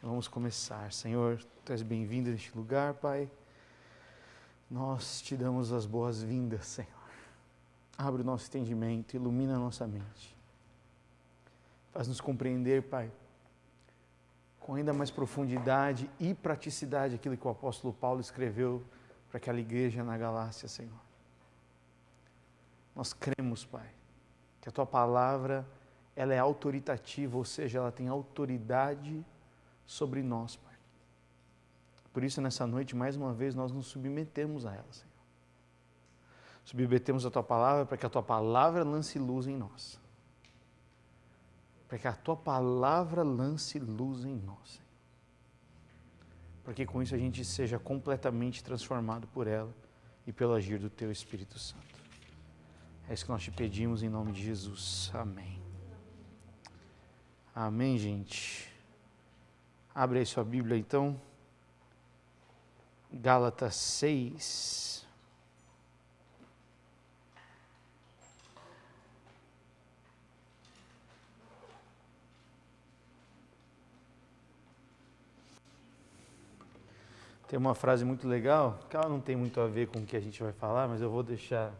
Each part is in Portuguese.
Vamos começar. Senhor, Tu és bem-vindo neste lugar, Pai. Nós Te damos as boas-vindas, Senhor. Abre o nosso entendimento, ilumina a nossa mente. Faz-nos compreender, Pai, com ainda mais profundidade e praticidade aquilo que o apóstolo Paulo escreveu para aquela igreja na Galácia, Senhor. Nós cremos, Pai, que a Tua palavra, ela é autoritativa, ou seja, ela tem autoridade sobre nós, Pai. Por isso, nessa noite, mais uma vez, nós nos submetemos a ela, Senhor. Submetemos a Tua palavra para que a Tua palavra lance luz em nós. Para que a Tua palavra lance luz em nós, Senhor. Para que com isso a gente seja completamente transformado por ela e pelo agir do Teu Espírito Santo. É isso que nós Te pedimos em nome de Jesus. Amém. Amém, gente. Abre aí sua Bíblia, então. Gálatas 6. Tem uma frase muito legal, que ela não tem muito a ver com o que a gente vai falar, mas eu vou deixar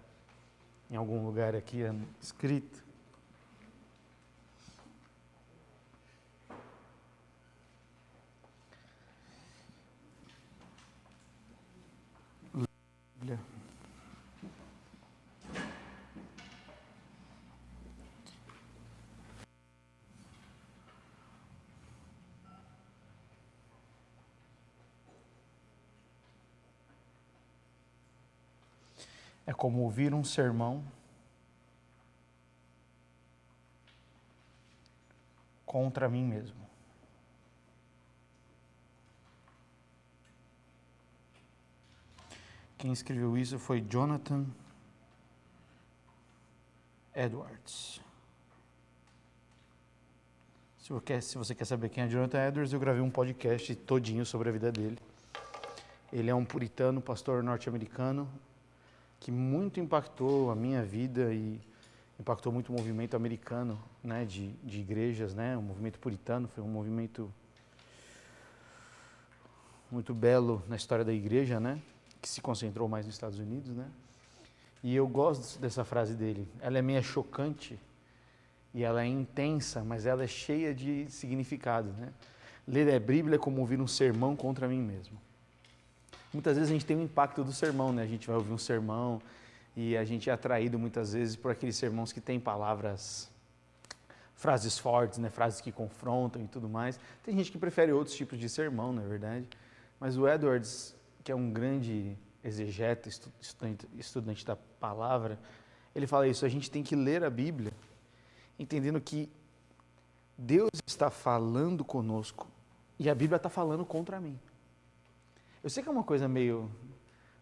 em algum lugar aqui escrito. É como ouvir um sermão contra mim mesmo. Quem escreveu isso foi Jonathan Edwards. Se você quer saber quem é Jonathan Edwards, eu gravei um podcast todinho sobre a vida dele. Ele é um puritano, pastor norte-americano, que muito impactou a minha vida e impactou muito o movimento americano, né, de igrejas, né, o movimento puritano foi um movimento muito belo na história da igreja, né, que se concentrou mais nos Estados Unidos, né, e eu gosto dessa frase dele. Ela é meio chocante e ela é intensa, mas ela é cheia de significado, né. Ler a Bíblia é como ouvir um sermão contra mim mesmo. Muitas vezes a gente tem um impacto do sermão, né? A gente vai ouvir um sermão e a gente é atraído muitas vezes por aqueles sermões que têm frases fortes, né? Frases que confrontam e tudo mais. Tem gente que prefere outros tipos de sermão, na verdade. Mas o Edwards, que é um grande exegeta, estudante da palavra, ele fala isso: a gente tem que ler a Bíblia entendendo que Deus está falando conosco e a Bíblia está falando contra mim. Eu sei que é uma coisa meio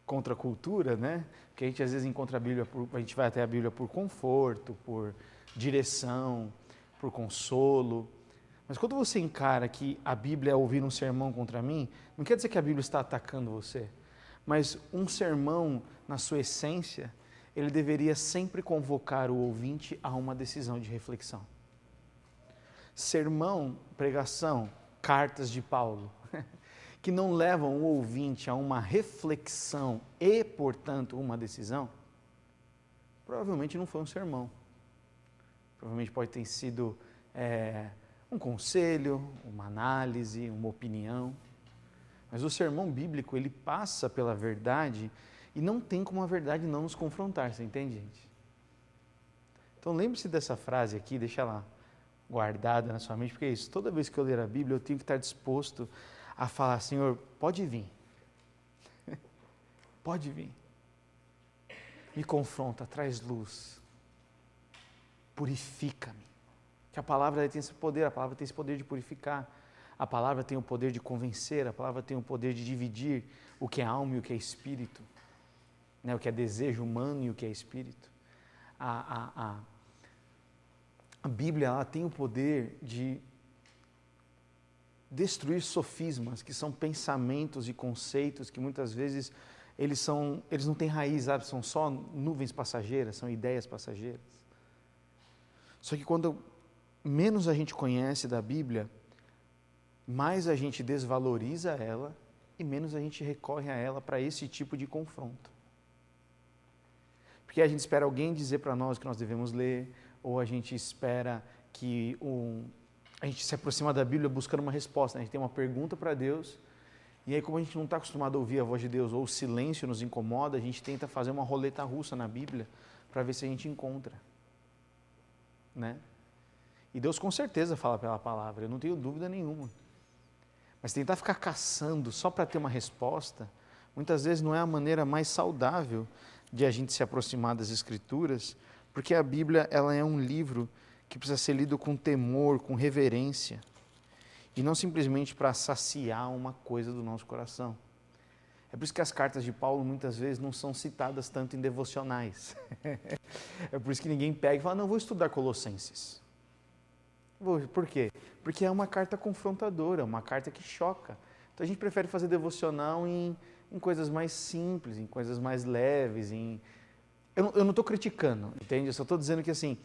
contra a cultura, né? Que a gente às vezes encontra a Bíblia, a gente vai até a Bíblia por conforto, por direção, por consolo. Mas quando você encara que a Bíblia é ouvir um sermão contra mim, não quer dizer que a Bíblia está atacando você. Mas um sermão, na sua essência, ele deveria sempre convocar o ouvinte a uma decisão de reflexão. Sermão, pregação, cartas de Paulo, que não levam o ouvinte a uma reflexão e, portanto, uma decisão, provavelmente não foi um sermão. Provavelmente pode ter sido um conselho, uma análise, uma opinião. Mas o sermão bíblico, ele passa pela verdade e não tem como a verdade não nos confrontar, você entende, gente? Então lembre-se dessa frase aqui, deixa ela guardada na sua mente, porque é isso, toda vez que eu ler a Bíblia, eu tenho que estar disposto a falar: Senhor, pode vir, pode vir, me confronta, traz luz, purifica-me, que a palavra tem esse poder, a palavra tem esse poder de purificar, a palavra tem o poder de convencer, a palavra tem o poder de dividir o que é alma e o que é espírito, né? O que é desejo humano e o que é espírito. A Bíblia, ela tem o poder de destruir sofismas, que são pensamentos e conceitos que muitas vezes eles não têm raiz, sabe? São só nuvens passageiras, são ideias passageiras. Só que quando menos a gente conhece da Bíblia, mais a gente desvaloriza ela e menos a gente recorre a ela para esse tipo de confronto. Porque a gente espera alguém dizer para nós que nós devemos ler, ou a gente espera que a gente se aproxima da Bíblia buscando uma resposta, né? A gente tem uma pergunta para Deus, e aí como a gente não está acostumado a ouvir a voz de Deus, ou o silêncio nos incomoda, a gente tenta fazer uma roleta russa na Bíblia para ver se a gente encontra, né? E Deus com certeza fala pela palavra, eu não tenho dúvida nenhuma. Mas tentar ficar caçando só para ter uma resposta, muitas vezes não é a maneira mais saudável de a gente se aproximar das Escrituras, porque a Bíblia ela é um livro que precisa ser lido com temor, com reverência, e não simplesmente para saciar uma coisa do nosso coração. É por isso que as cartas de Paulo muitas vezes não são citadas tanto em devocionais. É por isso que ninguém pega e fala, não, vou estudar Colossenses. Por quê? Porque é uma carta confrontadora, uma carta que choca. Então a gente prefere fazer devocional em coisas mais simples, em coisas mais leves. Eu não estou criticando, entende? Eu só estou dizendo que assim,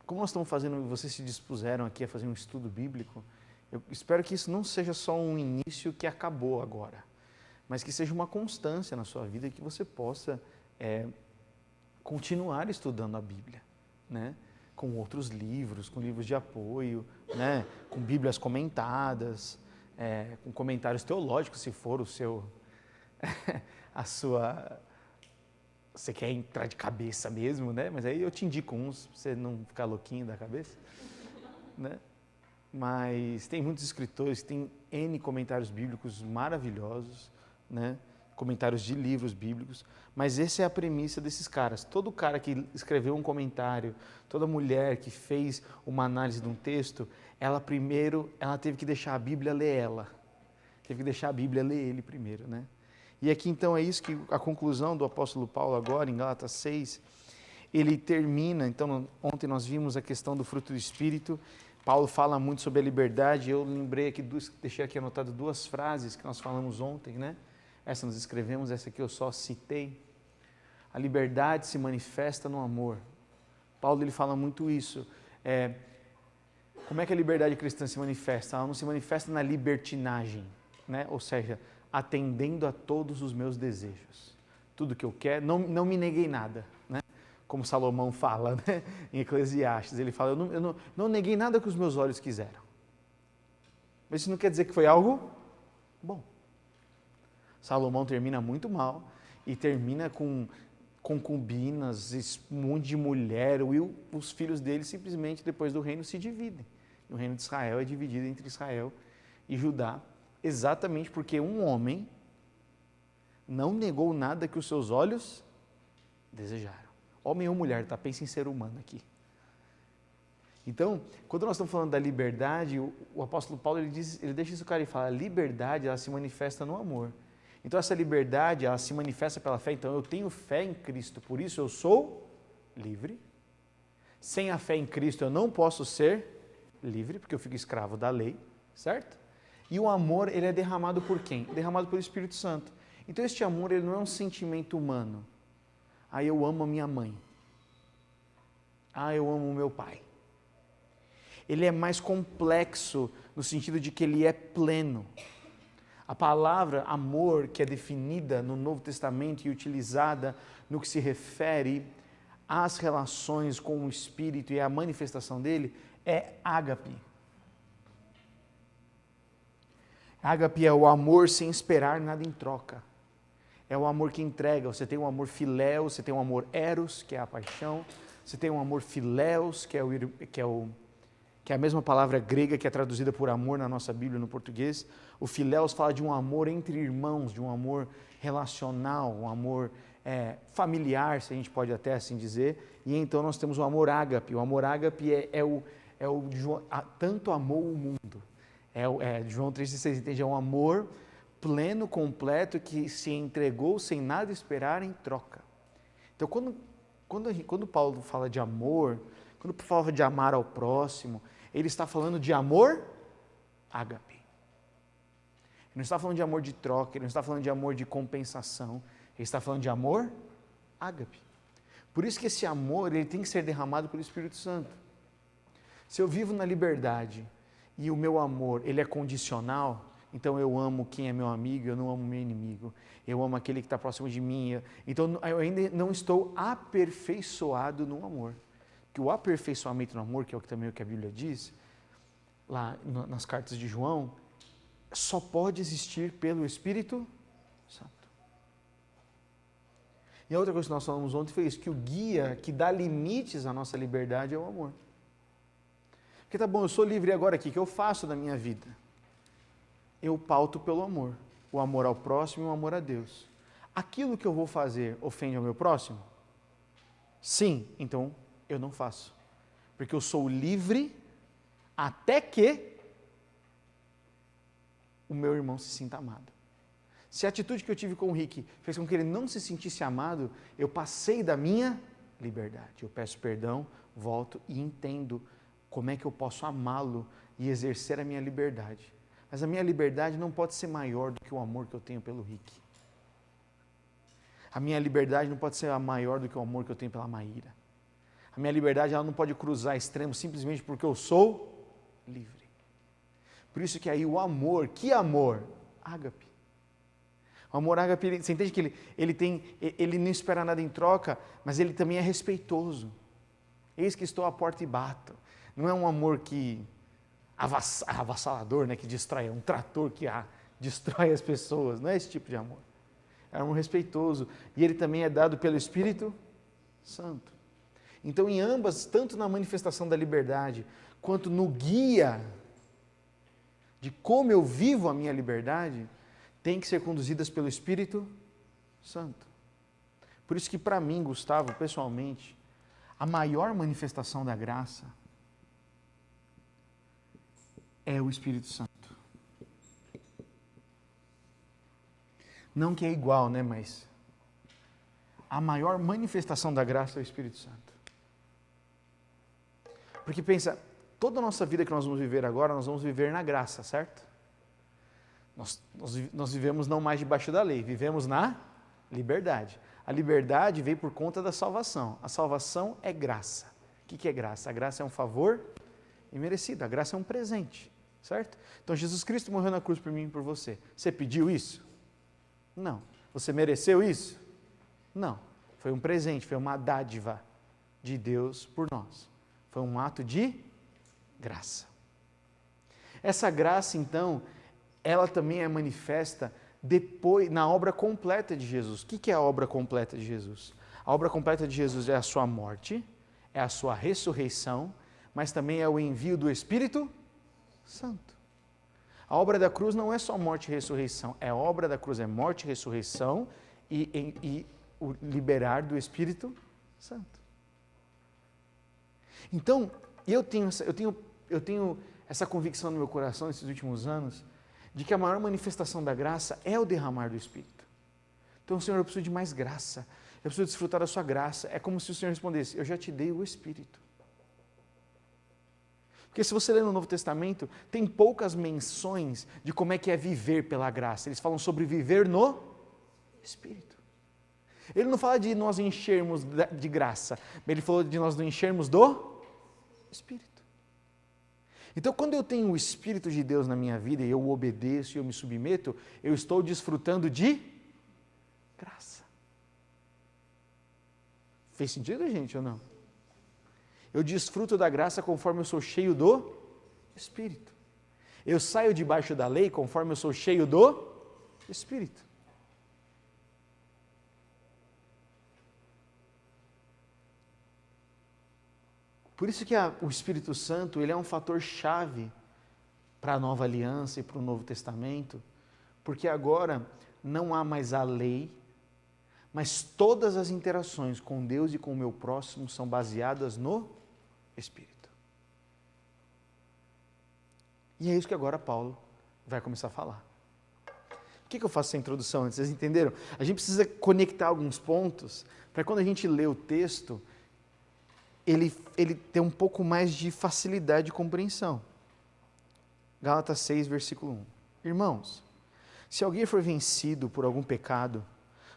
como nós estamos fazendo, vocês se dispuseram aqui a fazer um estudo bíblico, eu espero que isso não seja só um início que acabou agora, mas que seja uma constância na sua vida e que você possa continuar estudando a Bíblia, né? Com outros livros, com livros de apoio, né? Com Bíblias comentadas, com comentários teológicos, se for o seu, você quer entrar de cabeça mesmo, né? Mas aí eu te indico uns, para você não ficar louquinho da cabeça, né? Mas tem muitos escritores, tem N comentários bíblicos maravilhosos, né? Comentários de livros bíblicos, mas essa é a premissa desses caras. Todo cara que escreveu um comentário, toda mulher que fez uma análise de um texto, ela teve que deixar a Bíblia ler ela. Teve que deixar a Bíblia ler ele primeiro, né? E aqui então é isso que a conclusão do apóstolo Paulo agora, em Gálatas 6, ele termina, então ontem nós vimos a questão do fruto do Espírito, Paulo fala muito sobre a liberdade, eu lembrei aqui, deixei aqui anotado duas frases que nós falamos ontem, né? Essa nós escrevemos, essa aqui eu só citei. A liberdade se manifesta no amor. Paulo ele fala muito isso. Como é que a liberdade cristã se manifesta? Ela não se manifesta na libertinagem, né? Ou seja, atendendo a todos os meus desejos. Tudo que eu quero, não me neguei nada, né? Como Salomão fala, né? Em Eclesiastes, ele fala, eu não neguei nada que os meus olhos quiseram. Mas isso não quer dizer que foi algo bom. Salomão termina muito mal e termina com concubinas, um monte de mulher, e os filhos dele simplesmente depois do reino se dividem. E o reino de Israel é dividido entre Israel e Judá, exatamente porque um homem não negou nada que os seus olhos desejaram. Homem ou mulher, tá? Pensa em ser humano aqui. Então, quando nós estamos falando da liberdade, o apóstolo Paulo ele deixa isso claro e fala, a liberdade ela se manifesta no amor. Então essa liberdade ela se manifesta pela fé, então eu tenho fé em Cristo, por isso eu sou livre. Sem a fé em Cristo eu não posso ser livre, porque eu fico escravo da lei, certo? E o amor ele é derramado por quem? Derramado pelo Espírito Santo. Então este amor ele não é um sentimento humano. Eu amo a minha mãe. Eu amo o meu pai. Ele é mais complexo no sentido de que ele é pleno. A palavra amor, que é definida no Novo Testamento e utilizada no que se refere às relações com o Espírito e à manifestação dele, é ágape. Ágape é o amor sem esperar nada em troca. É o amor que entrega. Você tem um amor filéu, você tem um amor eros, que é a paixão. Você tem um amor filéus, que é a mesma palavra grega que é traduzida por amor na nossa Bíblia, no português. O filéus fala de um amor entre irmãos, de um amor relacional, um amor familiar, se a gente pode até assim dizer. E então nós temos o amor ágape. O amor ágape tanto amou o mundo. João 3,16, entende? É um amor pleno, completo, que se entregou sem nada esperar em troca. Então, quando Paulo fala de amor, quando fala de amar ao próximo, ele está falando de amor ágape. Ele não está falando de amor de troca, ele não está falando de amor de compensação, ele está falando de amor ágape. Por isso que esse amor ele tem que ser derramado pelo Espírito Santo. Se eu vivo na liberdade e o meu amor, ele é condicional, então eu amo quem é meu amigo, eu não amo meu inimigo. Eu amo aquele que está próximo de mim. Então eu ainda não estou aperfeiçoado no amor. Que o aperfeiçoamento no amor, que é também o que a Bíblia diz, lá nas cartas de João, só pode existir pelo Espírito Santo. E a outra coisa que nós falamos ontem foi isso, que o guia que dá limites à nossa liberdade é o amor. Porque tá bom, eu sou livre agora aqui, o que eu faço da minha vida? Eu pauto pelo amor. O amor ao próximo e o amor a Deus. Aquilo que eu vou fazer ofende ao meu próximo? Sim, então eu não faço. Porque eu sou livre até que o meu irmão se sinta amado. Se a atitude que eu tive com o Rick fez com que ele não se sentisse amado, eu passei da minha liberdade. Eu peço perdão, volto e entendo como é que eu posso amá-lo e exercer a minha liberdade. Mas a minha liberdade não pode ser maior do que o amor que eu tenho pelo Rick. A minha liberdade não pode ser maior do que o amor que eu tenho pela Maíra. A minha liberdade ela não pode cruzar extremos simplesmente porque eu sou livre. Por isso que aí o amor, que amor? Ágape. O amor ágape, você entende que ele não espera nada em troca, mas ele também é respeitoso. Eis que estou à porta e bato. Não é um amor que avassalador, né, que destrói, é um trator que destrói as pessoas, não é esse tipo de amor. É um amor respeitoso, e ele também é dado pelo Espírito Santo. Então, em ambas, tanto na manifestação da liberdade, quanto no guia de como eu vivo a minha liberdade, tem que ser conduzidas pelo Espírito Santo. Por isso que para mim, Gustavo, pessoalmente, a maior manifestação da graça é o Espírito Santo. Não que é igual, né? Mas a maior manifestação da graça é o Espírito Santo. Porque pensa, toda a nossa vida que nós vamos viver agora, nós vamos viver na graça, certo? Nós vivemos não mais debaixo da lei, vivemos na liberdade. A liberdade veio por conta da salvação. A salvação é graça. O que é graça? A graça é um favor imerecido. A graça é um presente, certo? Então Jesus Cristo morreu na cruz por mim e por você. Você pediu isso? Não. Você mereceu isso? Não. Foi um presente, foi uma dádiva de Deus por nós. Foi um ato de graça. Essa graça, então, ela também é manifesta depois na obra completa de Jesus. O que é a obra completa de Jesus? A obra completa de Jesus é a sua morte, é a sua ressurreição, mas também é o envio do Espírito Santo. A obra da cruz não é só morte e ressurreição, a obra da cruz é morte e ressurreição e o liberar do Espírito Santo. Então, eu tenho essa convicção no meu coração nesses últimos anos, de que a maior manifestação da graça é o derramar do Espírito. Então, Senhor, eu preciso de mais graça, eu preciso desfrutar da sua graça. É como se o Senhor respondesse, eu já te dei o Espírito. Porque se você ler no Novo Testamento, tem poucas menções de como é que é viver pela graça. Eles falam sobre viver no Espírito. Ele não fala de nós enchermos de graça, ele falou de nós não enchermos do Espírito. Então, quando eu tenho o Espírito de Deus na minha vida e eu obedeço e eu me submeto, eu estou desfrutando de graça. Fez sentido, gente, ou não? Eu desfruto da graça conforme eu sou cheio do Espírito. Eu saio debaixo da lei conforme eu sou cheio do Espírito. Por isso que o Espírito Santo ele é um fator chave para a nova aliança e para o Novo Testamento, porque agora não há mais a lei, mas todas as interações com Deus e com o meu próximo são baseadas no Espírito. E é isso que agora Paulo vai começar a falar. Por que eu faço essa introdução? Vocês entenderam? A gente precisa conectar alguns pontos para quando a gente lê o texto, ele tem um pouco mais de facilidade de compreensão. Gálatas 6, versículo 1. Irmãos, se alguém for vencido por algum pecado,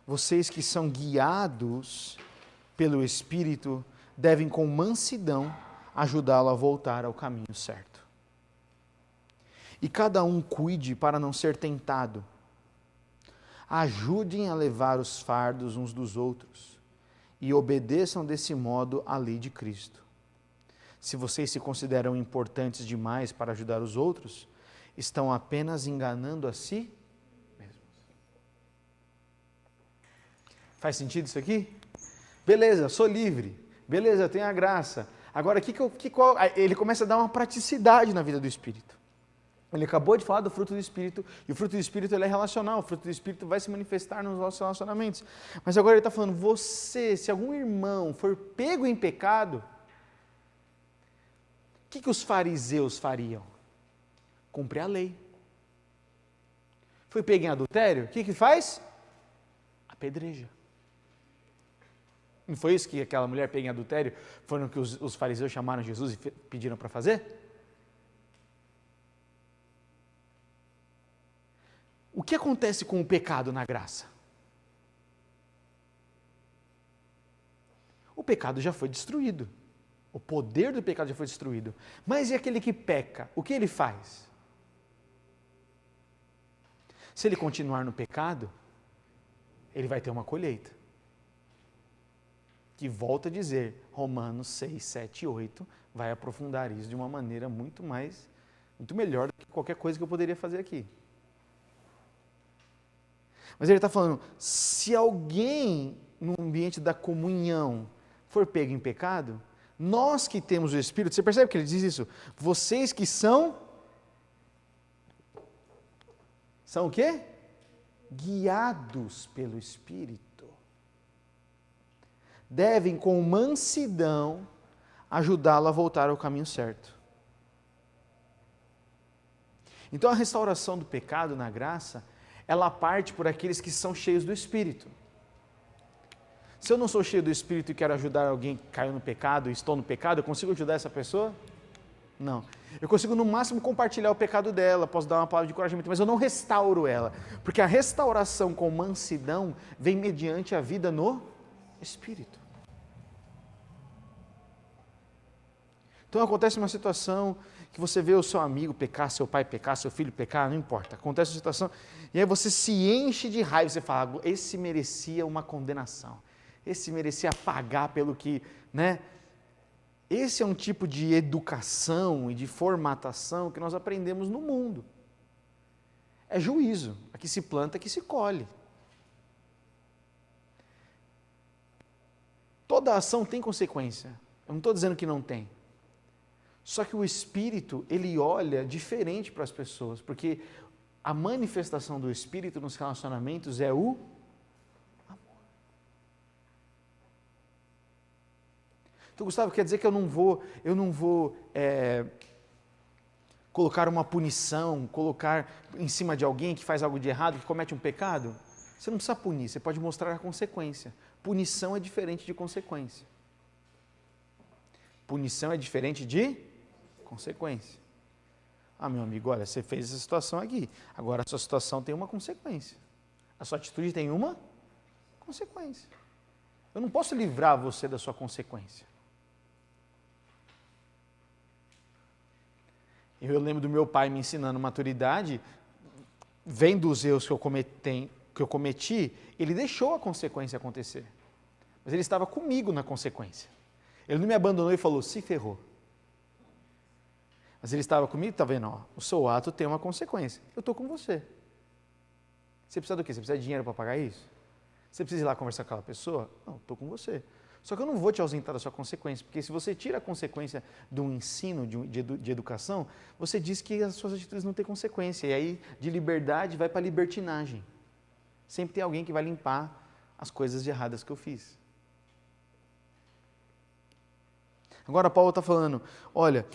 vocês que são guiados pelo Espírito, devem com mansidão ajudá-lo a voltar ao caminho certo. E cada um cuide para não ser tentado. Ajudem a levar os fardos uns dos outros e obedeçam desse modo à lei de Cristo. Se vocês se consideram importantes demais para ajudar os outros, estão apenas enganando a si mesmos. Faz sentido isso aqui? Beleza, sou livre. Beleza, eu tenho a graça. Agora, ele começa a dar uma praticidade na vida do Espírito. Ele acabou de falar do fruto do Espírito, e o fruto do Espírito ele é relacional, o fruto do Espírito vai se manifestar nos nossos relacionamentos. Mas agora ele está falando, se algum irmão for pego em pecado, o que os fariseus fariam? Cumprir a lei. Foi pego em adultério, o que faz? Apedreja. Não foi isso que aquela mulher pega em adultério, foram que os fariseus chamaram Jesus e pediram para fazer? O que acontece com o pecado na graça? O pecado já foi destruído. O poder do pecado já foi destruído. Mas e aquele que peca? O que ele faz? Se ele continuar no pecado, ele vai ter uma colheita. Que volta a dizer, Romanos 6, 7 e 8, vai aprofundar isso de uma maneira muito melhor do que qualquer coisa que eu poderia fazer aqui. Mas ele está falando, se alguém no ambiente da comunhão for pego em pecado, nós que temos o Espírito, você percebe que ele diz isso? Vocês que são o quê? Guiados pelo Espírito. Devem com mansidão ajudá-lo a voltar ao caminho certo. Então a restauração do pecado na graça, ela parte por aqueles que são cheios do Espírito. Se eu não sou cheio do Espírito e quero ajudar alguém que caiu no pecado, estou no pecado, eu consigo ajudar essa pessoa? Não. Eu consigo no máximo compartilhar o pecado dela, posso dar uma palavra de encorajamento, mas eu não restauro ela, porque a restauração com mansidão vem mediante a vida no Espírito. Então acontece uma situação que você vê o seu amigo pecar, seu pai pecar, seu filho pecar, não importa. Acontece uma situação e aí você se enche de raiva, você fala, esse merecia uma condenação, esse merecia pagar pelo que, né? Esse é um tipo de educação e de formatação que nós aprendemos no mundo. É juízo, aqui se planta, aqui se colhe. Toda ação tem consequência, eu não estou dizendo que não tem. Só que o Espírito, ele olha diferente para as pessoas, porque a manifestação do Espírito nos relacionamentos é o amor. Então, Gustavo, quer dizer que eu não vou colocar uma punição, colocar em cima de alguém que faz algo de errado, que comete um pecado? Você não precisa punir, você pode mostrar a consequência. Punição é diferente de consequência. Punição é diferente de consequência. Ah, meu amigo, olha, você fez essa situação aqui, agora a sua situação tem uma consequência. A sua atitude tem uma consequência. Eu não posso livrar você da sua consequência. Eu lembro do meu pai me ensinando maturidade, vendo os erros que eu cometi, ele deixou a consequência acontecer. Mas ele estava comigo na consequência. Ele não me abandonou e falou, se ferrou. Mas ele estava comigo, está vendo? Ó, o seu ato tem uma consequência. Eu estou com você. Você precisa do quê? Você precisa de dinheiro para pagar isso? Você precisa ir lá conversar com aquela pessoa? Não, estou com você. Só que eu não vou te ausentar da sua consequência, porque se você tira a consequência de um ensino, de educação, você diz que as suas atitudes não têm consequência. E aí, de liberdade, vai para a libertinagem. Sempre tem alguém que vai limpar as coisas de erradas que eu fiz. Agora Paulo está falando, olha,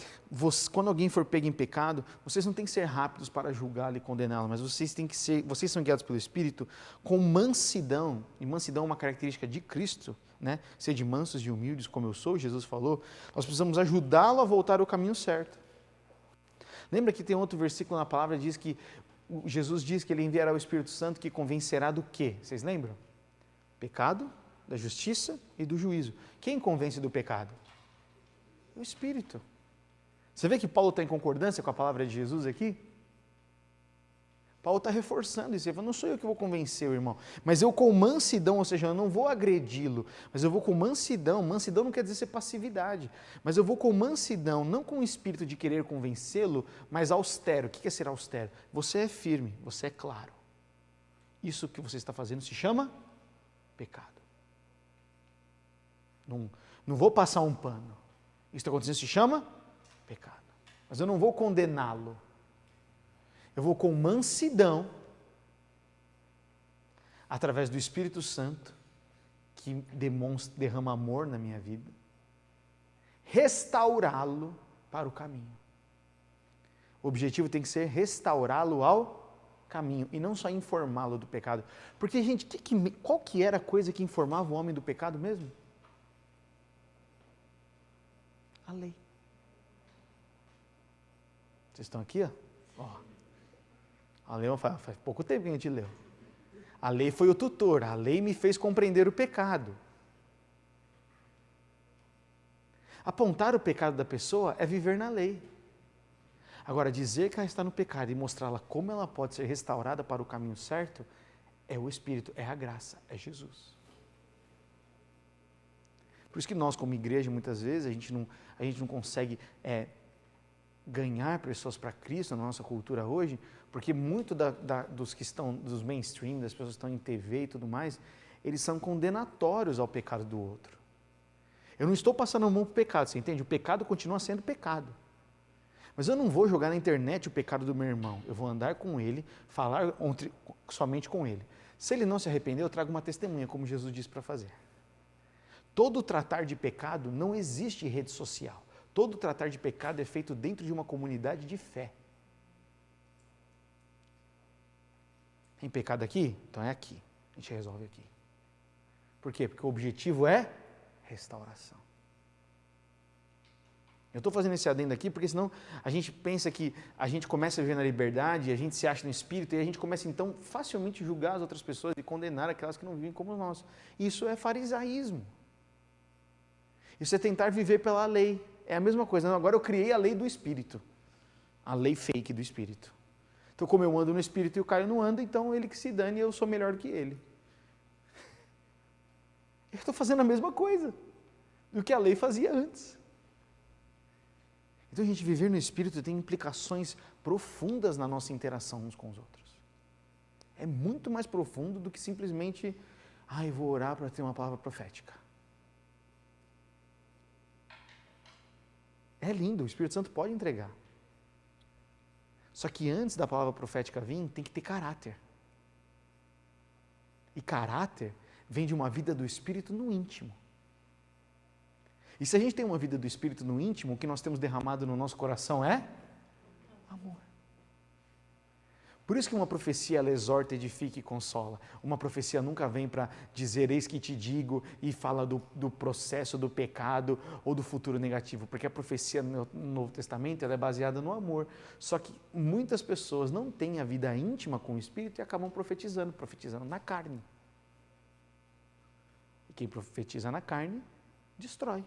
quando alguém for pego em pecado, vocês não têm que ser rápidos para julgá-lo e condená-lo, mas vocês são guiados pelo Espírito com mansidão, e mansidão é uma característica de Cristo, né? Sede mansos e humildes como eu sou, Jesus falou, nós precisamos ajudá-lo a voltar ao caminho certo. Lembra que tem outro versículo na palavra que diz que Jesus diz que ele enviará o Espírito Santo que convencerá do quê? Vocês lembram? Pecado, da justiça e do juízo. Quem convence do pecado? O Espírito. Você vê que Paulo está em concordância com a palavra de Jesus aqui? Paulo está reforçando isso, ele fala, não sou eu que vou convencer o irmão, mas eu com mansidão, ou seja, eu não vou agredi-lo, mas eu vou com mansidão não quer dizer ser passividade, mas eu vou com mansidão, não com o espírito de querer convencê-lo, mas austero. O que é ser austero? Você é firme, você é claro. Isso que você está fazendo se chama pecado. Não vou passar um pano. Isso que está acontecendo se chama pecado. Mas eu não vou condená-lo. Eu vou com mansidão, através do Espírito Santo, que derrama amor na minha vida, restaurá-lo para o caminho. O objetivo tem que ser restaurá-lo ao caminho, e não só informá-lo do pecado. Porque, gente, qual que era a coisa que informava o homem do pecado mesmo? A lei. Vocês estão aqui, ó? A lei faz pouco tempo que a gente leu. A lei foi o tutor, a lei me fez compreender o pecado. Apontar o pecado da pessoa é viver na lei. Agora, dizer que ela está no pecado e mostrá-la como ela pode ser restaurada para o caminho certo, é o Espírito, é a graça, é Jesus. Por isso que nós, como igreja, muitas vezes, a gente não consegue ganhar pessoas para Cristo na nossa cultura hoje, porque muito dos que estão, dos mainstream, das pessoas que estão em TV e tudo mais, eles são condenatórios ao pecado do outro. Eu não estou passando a mão para o pecado, você entende? O pecado continua sendo pecado. Mas eu não vou jogar na internet o pecado do meu irmão, eu vou andar com ele, falar somente com ele. Se ele não se arrepender, eu trago uma testemunha, como Jesus disse para fazer. Todo tratar de pecado não existe em rede social. Todo tratar de pecado é feito dentro de uma comunidade de fé. Tem pecado aqui? Então é aqui. A gente resolve aqui. Por quê? Porque o objetivo é restauração. Eu estou fazendo esse adendo aqui porque senão a gente pensa que a gente começa a viver na liberdade, a gente se acha no Espírito e a gente começa então facilmente julgar as outras pessoas e condenar aquelas que não vivem como nós. Isso é farisaísmo. Isso é tentar viver pela lei. É a mesma coisa. Não, agora eu criei a lei do Espírito. A lei fake do Espírito. Então, como eu ando no Espírito e o Caio não anda, então ele que se dane e eu sou melhor do que ele. Eu estou fazendo a mesma coisa do que a lei fazia antes. Então, a gente viver no Espírito tem implicações profundas na nossa interação uns com os outros. É muito mais profundo do que simplesmente, eu vou orar para ter uma palavra profética. É lindo, o Espírito Santo pode entregar. Só que antes da palavra profética vir, tem que ter caráter. E caráter vem de uma vida do Espírito no íntimo. E se a gente tem uma vida do Espírito no íntimo, o que nós temos derramado no nosso coração é amor. Por isso que uma profecia, ela exorta, edifica e consola. Uma profecia nunca vem para dizer, eis que te digo, e fala do processo do pecado ou do futuro negativo. Porque a profecia no Novo Testamento ela é baseada no amor. Só que muitas pessoas não têm a vida íntima com o Espírito e acabam profetizando na carne. E quem profetiza na carne, destrói.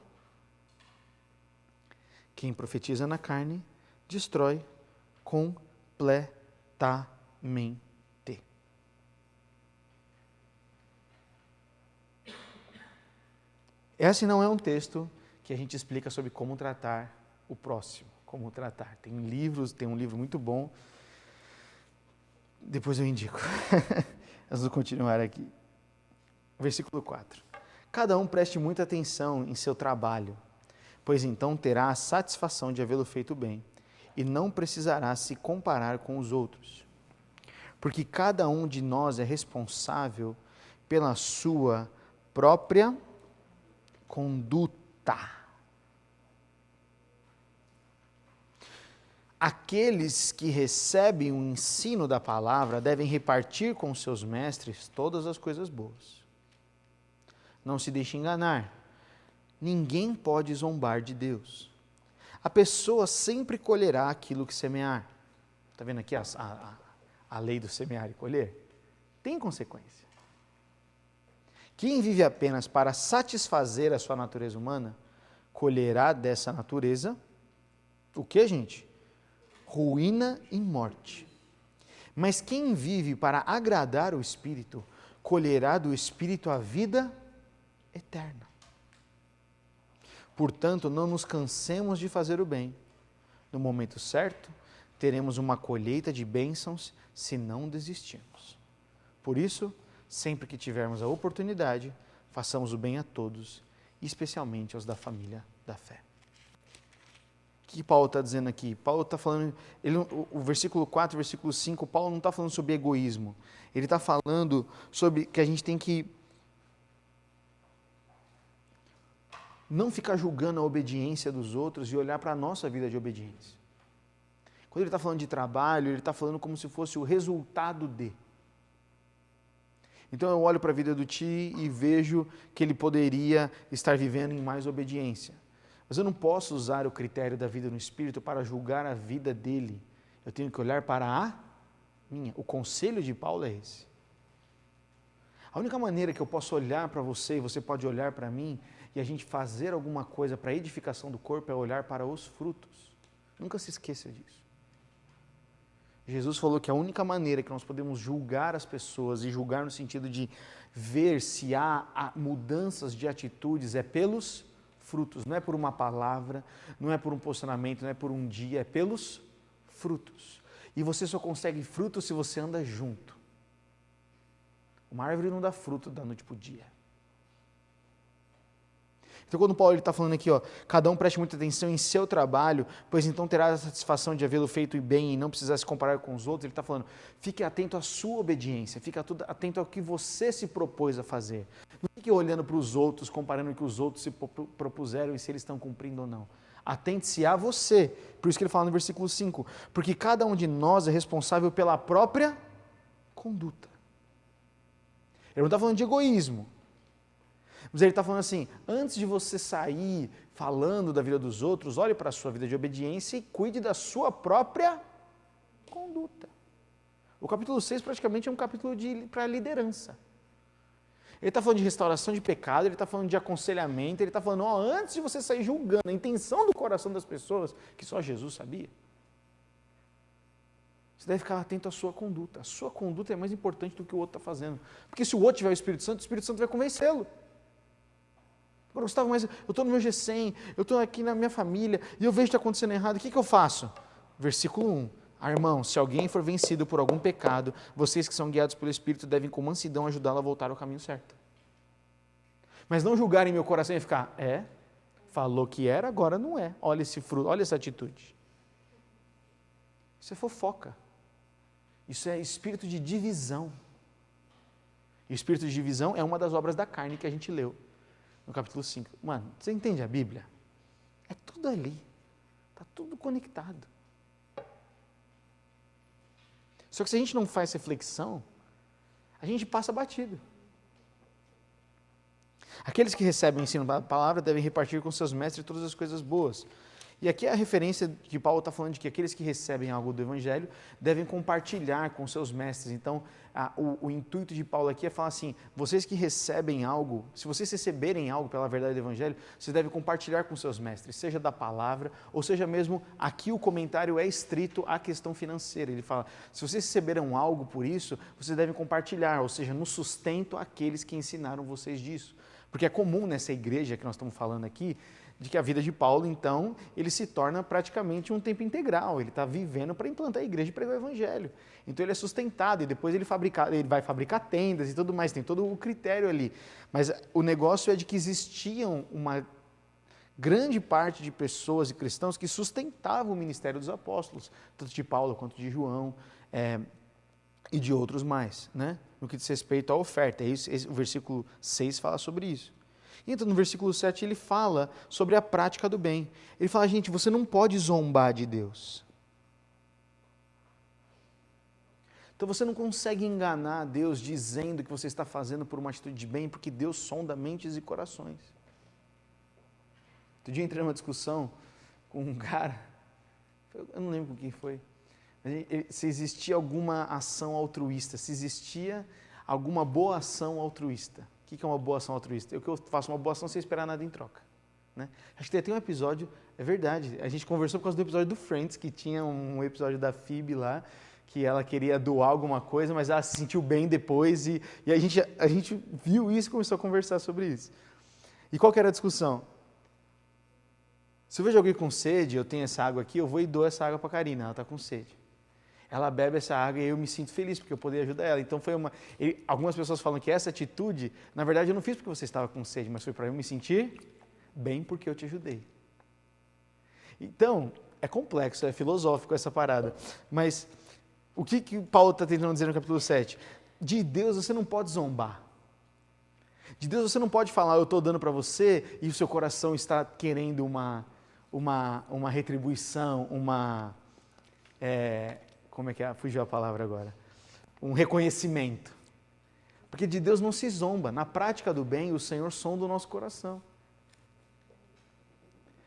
Quem profetiza na carne, destrói completamente. Esse não é um texto que a gente explica sobre como tratar o próximo, como tratar. Tem um livro muito bom, depois eu indico. Vamos continuar aqui. Versículo 4. Cada um preste muita atenção em seu trabalho, pois então terá a satisfação de havê-lo feito bem, e não precisará se comparar com os outros. Porque cada um de nós é responsável pela sua própria conduta. Aqueles que recebem o ensino da palavra devem repartir com seus mestres todas as coisas boas. Não se deixe enganar. Ninguém pode zombar de Deus. A pessoa sempre colherá aquilo que semear. Está vendo aqui a lei do semear e colher? Tem consequência. Quem vive apenas para satisfazer a sua natureza humana, colherá dessa natureza o que, gente? Ruína e morte. Mas quem vive para agradar o Espírito, colherá do Espírito a vida eterna. Portanto, não nos cansemos de fazer o bem. No momento certo, teremos uma colheita de bênçãos se não desistirmos. Por isso, sempre que tivermos a oportunidade, façamos o bem a todos, especialmente aos da família da fé. O que Paulo está dizendo aqui? Paulo está falando, o versículo 4, versículo 5, Paulo não está falando sobre egoísmo. Ele está falando sobre que a gente tem que não ficar julgando a obediência dos outros e olhar para a nossa vida de obediência. Quando ele está falando de trabalho, ele está falando como se fosse o resultado de. Então eu olho para a vida do Ti e vejo que ele poderia estar vivendo em mais obediência. Mas eu não posso usar o critério da vida no Espírito para julgar a vida dele. Eu tenho que olhar para a minha. O conselho de Paulo é esse. A única maneira que eu posso olhar para você e você pode olhar para mim e a gente fazer alguma coisa para a edificação do corpo é olhar para os frutos. Nunca se esqueça disso. Jesus falou que a única maneira que nós podemos julgar as pessoas, e julgar no sentido de ver se há mudanças de atitudes, é pelos frutos. Não é por uma palavra, não é por um posicionamento, não é por um dia, é pelos frutos. E você só consegue frutos se você anda junto. Uma árvore não dá fruto da noite para o dia. Então, quando Paulo está falando aqui, cada um preste muita atenção em seu trabalho, pois então terá a satisfação de havê-lo feito bem e não precisar se comparar com os outros, ele está falando, fique atento à sua obediência, fique atento ao que você se propôs a fazer. Não fique olhando para os outros, comparando o que os outros se propuseram e se eles estão cumprindo ou não. Atente-se a você. Por isso que ele fala no versículo 5, porque cada um de nós é responsável pela própria conduta. Ele não está falando de egoísmo. Mas ele está falando assim, antes de você sair falando da vida dos outros, olhe para a sua vida de obediência e cuide da sua própria conduta. O capítulo 6 praticamente é um capítulo para liderança. Ele está falando de restauração de pecado, ele está falando de aconselhamento, ele está falando, antes de você sair julgando a intenção do coração das pessoas, que só Jesus sabia, você deve ficar atento à sua conduta. A sua conduta é mais importante do que o outro está fazendo. Porque se o outro tiver o Espírito Santo vai convencê-lo. Agora, Gustavo, mas eu estou no meu G100, eu estou aqui na minha família, e eu vejo que está acontecendo errado, o que eu faço? Versículo 1, irmão, se alguém for vencido por algum pecado, vocês que são guiados pelo Espírito devem com mansidão ajudá-lo a voltar ao caminho certo. Mas não julgarem meu coração e ficar, falou que era, agora não é, olha esse fruto, olha essa atitude. Isso é fofoca, isso é espírito de divisão. E o espírito de divisão é uma das obras da carne que a gente leu. No capítulo 5. Mano, você entende a Bíblia? É tudo ali. Está tudo conectado. Só que se a gente não faz reflexão, a gente passa batido. Aqueles que recebem o ensino da palavra devem repartir com seus mestres todas as coisas boas. E aqui é a referência que Paulo está falando de que aqueles que recebem algo do Evangelho devem compartilhar com seus mestres. Então, o intuito de Paulo aqui é falar assim, vocês que recebem algo, se vocês receberem algo pela verdade do Evangelho, vocês devem compartilhar com seus mestres, seja da palavra, ou seja mesmo, aqui o comentário é estrito à questão financeira. Ele fala, se vocês receberam algo por isso, vocês devem compartilhar, ou seja, no sustento àqueles que ensinaram vocês disso. Porque é comum nessa igreja que nós estamos falando aqui, de que a vida de Paulo, então, ele se torna praticamente um tempo integral, ele está vivendo para implantar a igreja e pregar o Evangelho. Então ele é sustentado e depois ele vai fabricar tendas e tudo mais, tem todo o critério ali. Mas o negócio é de que existiam uma grande parte de pessoas e cristãos que sustentavam o ministério dos apóstolos, tanto de Paulo quanto de João e de outros mais, né? No que diz respeito à oferta. O versículo 6 fala sobre isso. Então, no versículo 7, ele fala sobre a prática do bem. Ele fala, gente, você não pode zombar de Deus. Então, você não consegue enganar Deus dizendo que você está fazendo por uma atitude de bem, porque Deus sonda mentes e corações. Outro dia eu entrei numa discussão com um cara, eu não lembro com quem foi, se existia alguma ação altruísta, se existia alguma boa ação altruísta. O que é uma boa ação altruísta? Eu faço uma boa ação sem esperar nada em troca. Né? Acho que tem até um episódio, é verdade, a gente conversou por causa do episódio do Friends, que tinha um episódio da Phoebe lá, que ela queria doar alguma coisa, mas ela se sentiu bem depois e a gente viu isso e começou a conversar sobre isso. E qual que era a discussão? Se eu vejo alguém com sede, eu tenho essa água aqui, eu vou e dou essa água para a Karina, ela está com sede. Ela bebe essa água e eu me sinto feliz, porque eu poderia ajudar ela. Então algumas pessoas falam que essa atitude, na verdade eu não fiz porque você estava com sede, mas foi para eu me sentir bem porque eu te ajudei. Então, é complexo, é filosófico essa parada. Mas o que Paulo está tentando dizer no capítulo 7? De Deus você não pode zombar. De Deus você não pode falar, eu estou dando para você e o seu coração está querendo uma retribuição, como é que é? Fugiu a palavra agora. Um reconhecimento. Porque de Deus não se zomba. Na prática do bem, o Senhor sonda o nosso coração.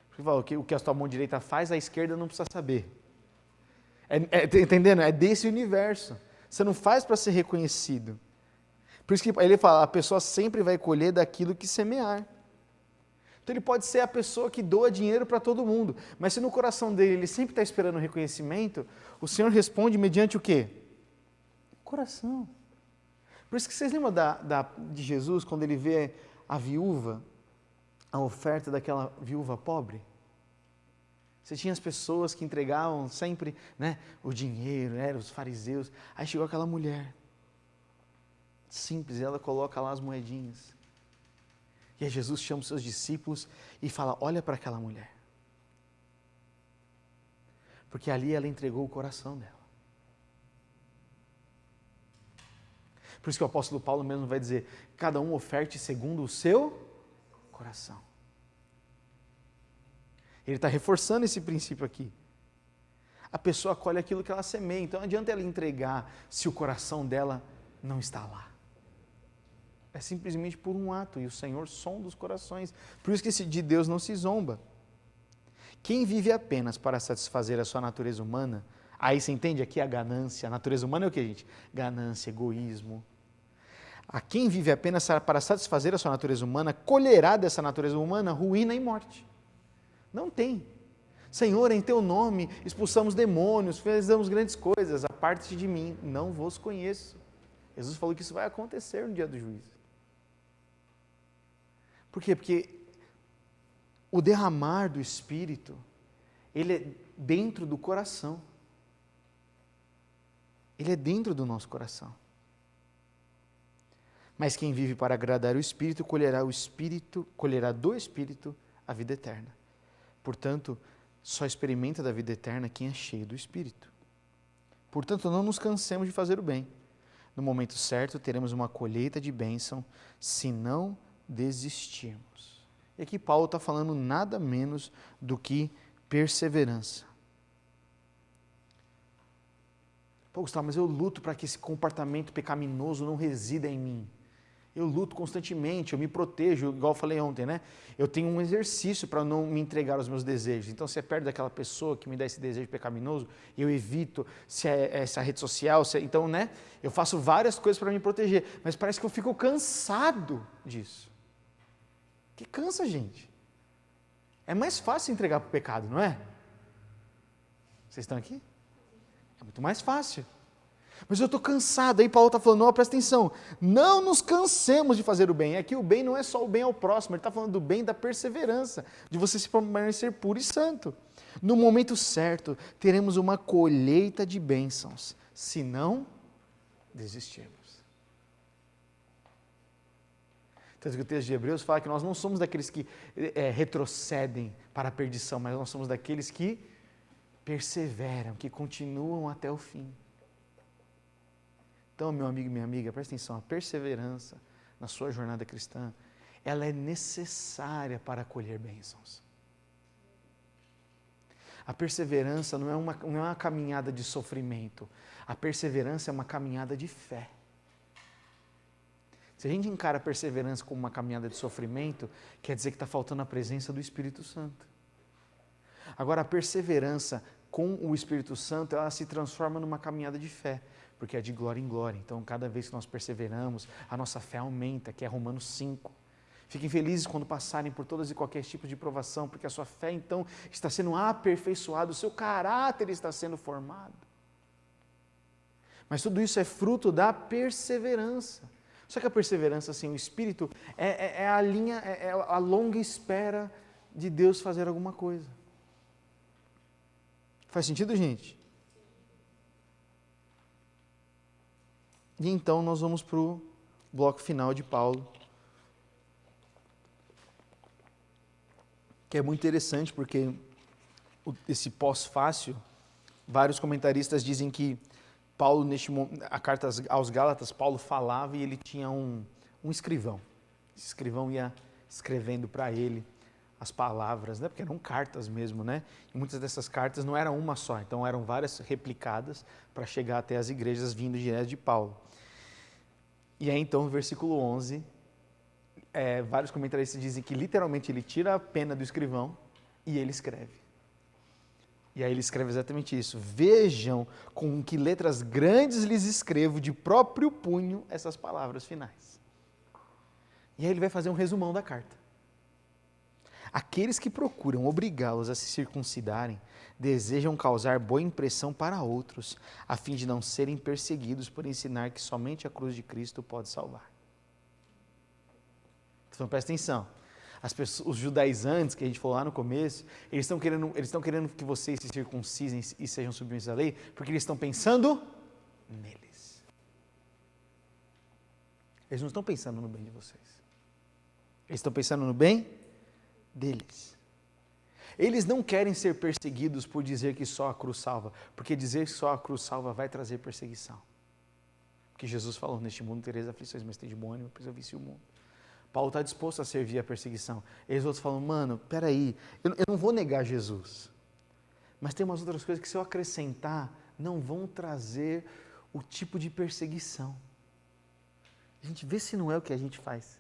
Porque fala, o que a sua mão direita faz, a esquerda não precisa saber. Entendendo? É desse universo. Você não faz para ser reconhecido. Por isso que ele fala, a pessoa sempre vai colher daquilo que semear. Então ele pode ser a pessoa que doa dinheiro para todo mundo, mas se no coração dele ele sempre está esperando reconhecimento, o Senhor responde mediante o quê? Coração. Por isso que vocês lembram de Jesus, quando ele vê a viúva, a oferta daquela viúva pobre? Você tinha as pessoas que entregavam sempre, né, o dinheiro, os fariseus. Aí chegou aquela mulher, simples, ela coloca lá as moedinhas. E aí Jesus chama os seus discípulos e fala, olha para aquela mulher. Porque ali ela entregou o coração dela. Por isso que o apóstolo Paulo mesmo vai dizer, cada um oferte segundo o seu coração. Ele está reforçando esse princípio aqui. A pessoa colhe aquilo que ela semeia, então não adianta ela entregar se o coração dela não está lá. É simplesmente por um ato, e o Senhor sonda os corações. Por isso que esse de Deus não se zomba. Quem vive apenas para satisfazer a sua natureza humana, aí você entende aqui a ganância. A natureza humana é o que, gente? Ganância, egoísmo. A quem vive apenas para satisfazer a sua natureza humana, colherá dessa natureza humana ruína e morte. Não tem. Senhor, em teu nome expulsamos demônios, fizemos grandes coisas, aparte de mim, não vos conheço. Jesus falou que isso vai acontecer no dia do juízo. Por quê? Porque o derramar do Espírito, ele é dentro do coração. Ele é dentro do nosso coração. Mas quem vive para agradar o Espírito, colherá do Espírito a vida eterna. Portanto, só experimenta da vida eterna quem é cheio do Espírito. Portanto, não nos cansemos de fazer o bem. No momento certo, teremos uma colheita de bênção, se não desistirmos. E aqui Paulo está falando nada menos do que perseverança. Pô, Gustavo, mas eu luto para que esse comportamento pecaminoso não resida em mim. Eu luto constantemente, eu me protejo, igual eu falei ontem, né? Eu tenho um exercício para não me entregar aos meus desejos. Então, se é perto daquela pessoa que me dá esse desejo pecaminoso, eu evito, se é essa rede social, então, né? Eu faço várias coisas para me proteger, mas parece que eu fico cansado disso. Que cansa, gente. É mais fácil entregar para o pecado, não é? Vocês estão aqui? É muito mais fácil. Mas eu estou cansado. Aí Paulo está falando, não, presta atenção, não nos cansemos de fazer o bem. Aqui o bem não é só o bem ao próximo, ele está falando do bem da perseverança, de você se permanecer puro e santo. No momento certo, teremos uma colheita de bênçãos, se não desistirmos. Tanto que o texto de Hebreus fala que nós não somos daqueles que retrocedem para a perdição, mas nós somos daqueles que perseveram, que continuam até o fim. Então, meu amigo e minha amiga, presta atenção, a perseverança na sua jornada cristã, ela é necessária para colher bênçãos. A perseverança não é uma caminhada de sofrimento, a perseverança é uma caminhada de fé. Se a gente encara a perseverança como uma caminhada de sofrimento, quer dizer que está faltando a presença do Espírito Santo. Agora, a perseverança com o Espírito Santo, ela se transforma numa caminhada de fé, porque é de glória em glória. Então, cada vez que nós perseveramos, a nossa fé aumenta, que é Romanos 5. Fiquem felizes quando passarem por todas e qualquer tipo de provação, porque a sua fé, então, está sendo aperfeiçoada, o seu caráter está sendo formado. Mas tudo isso é fruto da perseverança. Só que a perseverança sem o Espírito é a linha, é a longa espera de Deus fazer alguma coisa. Faz sentido, gente? E então nós vamos para o bloco final de Paulo, que é muito interessante porque esse pós-fácil, vários comentaristas dizem que Paulo, a carta aos Gálatas, Paulo falava e ele tinha um escrivão. Esse escrivão ia escrevendo para ele as palavras, né? Porque eram cartas mesmo, né? E muitas dessas cartas não eram uma só, então eram várias replicadas para chegar até as igrejas vindo direto de Paulo. E aí então, no versículo 11, vários comentaristas dizem que literalmente ele tira a pena do escrivão e ele escreve. E aí ele escreve exatamente isso. Vejam com que letras grandes lhes escrevo de próprio punho essas palavras finais. E aí ele vai fazer um resumão da carta. Aqueles que procuram obrigá-los a se circuncidarem desejam causar boa impressão para outros, a fim de não serem perseguidos por ensinar que somente a cruz de Cristo pode salvar. Então presta atenção. Os judaizantes, que a gente falou lá no começo, eles estão querendo que vocês se circuncisem e sejam submissos à lei, porque eles estão pensando neles. Eles não estão pensando no bem de vocês. Eles estão pensando no bem deles. Eles não querem ser perseguidos por dizer que só a cruz salva, porque dizer que só a cruz salva vai trazer perseguição. Porque Jesus falou, neste mundo tereis aflições, mas tem de bom ânimo, pois eu venci o mundo. Paulo está disposto a servir a perseguição. Eles outros falam, mano, peraí, eu não vou negar Jesus, mas tem umas outras coisas que se eu acrescentar, não vão trazer o tipo de perseguição. A gente vê se não é o que a gente faz.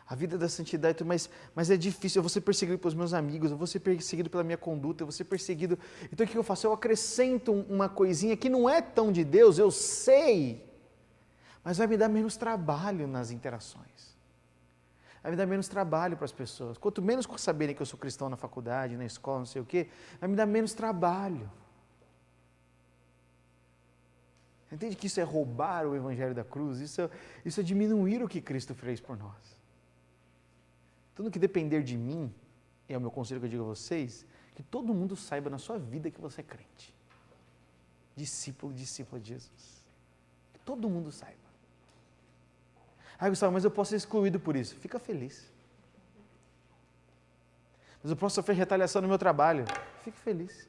A vida da santidade, mas é difícil, eu vou ser perseguido pelos meus amigos, eu vou ser perseguido pela minha conduta, eu vou ser perseguido. Então o que eu faço? Eu acrescento uma coisinha que não é tão de Deus, eu sei, mas vai me dar menos trabalho nas interações. Vai me dar menos trabalho para as pessoas. Quanto menos saberem que eu sou cristão na faculdade, na escola, não sei o quê, vai me dar menos trabalho. Entende que isso é roubar o evangelho da cruz? Isso é diminuir o que Cristo fez por nós. Tudo que depender de mim, e é o meu conselho que eu digo a vocês, que todo mundo saiba na sua vida que você é crente. Discípulo de Jesus. Que todo mundo saiba. Ah, Gustavo, mas eu posso ser excluído por isso. Fica feliz. Mas eu posso sofrer retaliação no meu trabalho. Fique feliz.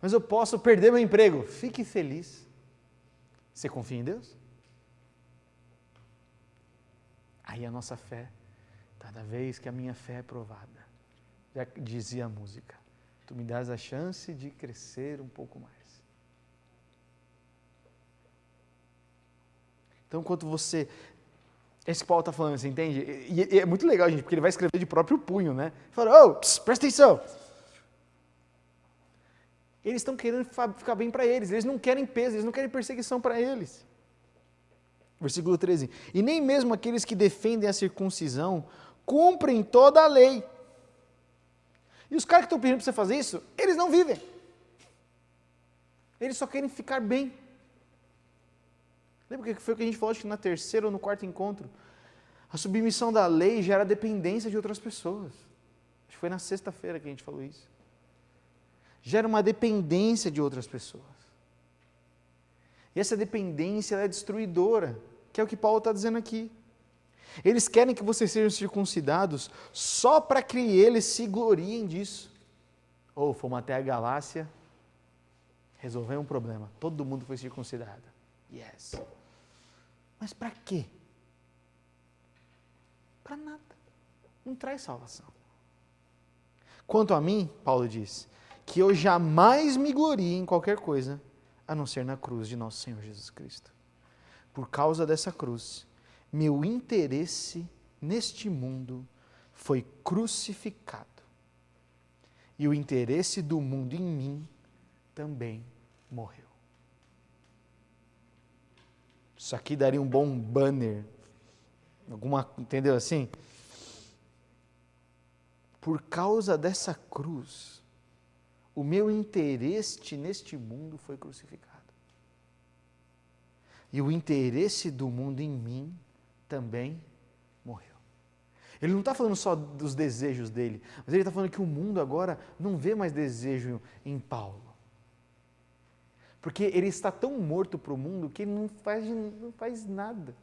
Mas eu posso perder meu emprego. Fique feliz. Você confia em Deus? Aí a nossa fé, cada vez que a minha fé é provada, já dizia a música, tu me dás a chance de crescer um pouco mais. Então, enquanto você... Esse Paulo está falando, você entende? E é muito legal, gente, porque ele vai escrever de próprio punho, né? Ele fala, presta atenção. Eles estão querendo ficar bem para eles não querem peso, eles não querem perseguição para eles. Versículo 13. E nem mesmo aqueles que defendem a circuncisão cumprem toda a lei. E os caras que estão pedindo para você fazer isso, eles não vivem. Eles só querem ficar bem. Lembra que foi o que a gente falou, acho que na terceira ou no quarto encontro? A submissão da lei gera dependência de outras pessoas. Acho que foi na sexta-feira que a gente falou isso. Gera uma dependência de outras pessoas. E essa dependência é destruidora, que é o que Paulo está dizendo aqui. Eles querem que vocês sejam circuncidados só para que eles se gloriem disso. Fomos até a Galácia, resolvemos um problema, todo mundo foi circuncidado. Yes. Mas para quê? Para nada. Não traz salvação. Quanto a mim, Paulo diz, que eu jamais me glorie em qualquer coisa, a não ser na cruz de nosso Senhor Jesus Cristo. Por causa dessa cruz, meu interesse neste mundo foi crucificado. E o interesse do mundo em mim também morreu. Isso aqui daria um bom banner. Entendeu assim? Por causa dessa cruz, o meu interesse neste mundo foi crucificado. E o interesse do mundo em mim também morreu. Ele não está falando só dos desejos dele, mas ele está falando que o mundo agora não vê mais desejo em Paulo. Porque ele está tão morto para o mundo que ele não faz nada.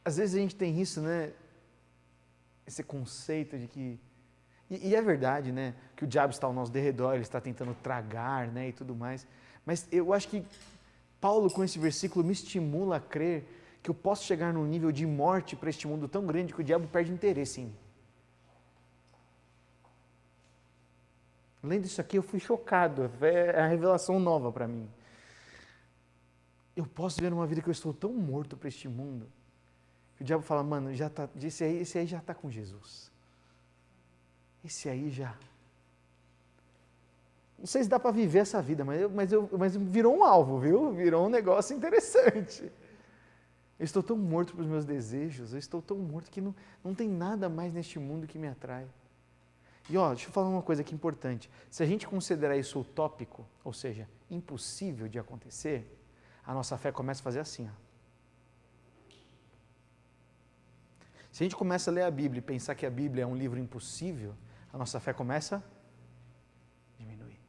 Às vezes a gente tem isso, né? Esse conceito de que... E é verdade, né? Que o diabo está ao nosso derredor, ele está tentando tragar, né? E tudo mais. Mas eu acho que Paulo, com esse versículo, me estimula a crer que eu posso chegar num nível de morte para este mundo tão grande que o diabo perde interesse em mim. Lendo isso aqui, eu fui chocado. É a revelação nova para mim. Eu posso viver uma vida que eu estou tão morto para este mundo que o diabo fala, mano, esse aí já está com Jesus. Esse aí já. Não sei se dá para viver essa vida, mas virou um alvo, viu? Virou um negócio interessante. Eu estou tão morto para os meus desejos, eu estou tão morto que não tem nada mais neste mundo que me atrai. E deixa eu falar uma coisa aqui importante. Se a gente considerar isso utópico, ou seja, impossível de acontecer, a nossa fé começa a fazer assim, ó. Se a gente começa a ler a Bíblia e pensar que a Bíblia é um livro impossível, a nossa fé começa a diminuir.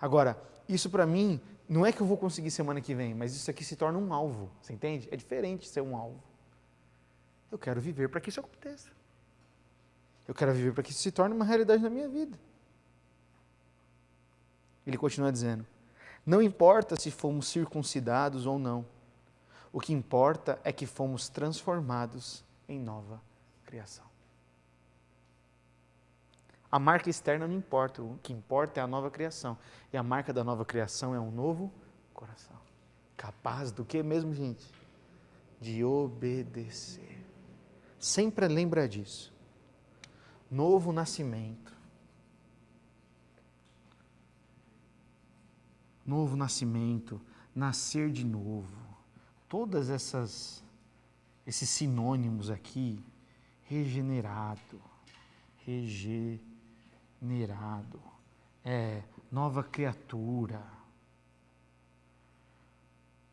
Agora, isso para mim, não é que eu vou conseguir semana que vem, mas isso aqui se torna um alvo, você entende? É diferente de ser um alvo. Eu quero viver para que isso aconteça. Eu quero viver para que isso se torne uma realidade na minha vida. Ele continua dizendo, não importa se fomos circuncidados ou não, o que importa é que fomos transformados em nova criação. A marca externa não importa, o que importa é a nova criação. E a marca da nova criação é um novo coração. Capaz do que mesmo, gente? De obedecer. Sempre lembra disso. Novo nascimento. Novo nascimento, nascer de novo. Todas esses sinônimos aqui, regenerado, nova criatura.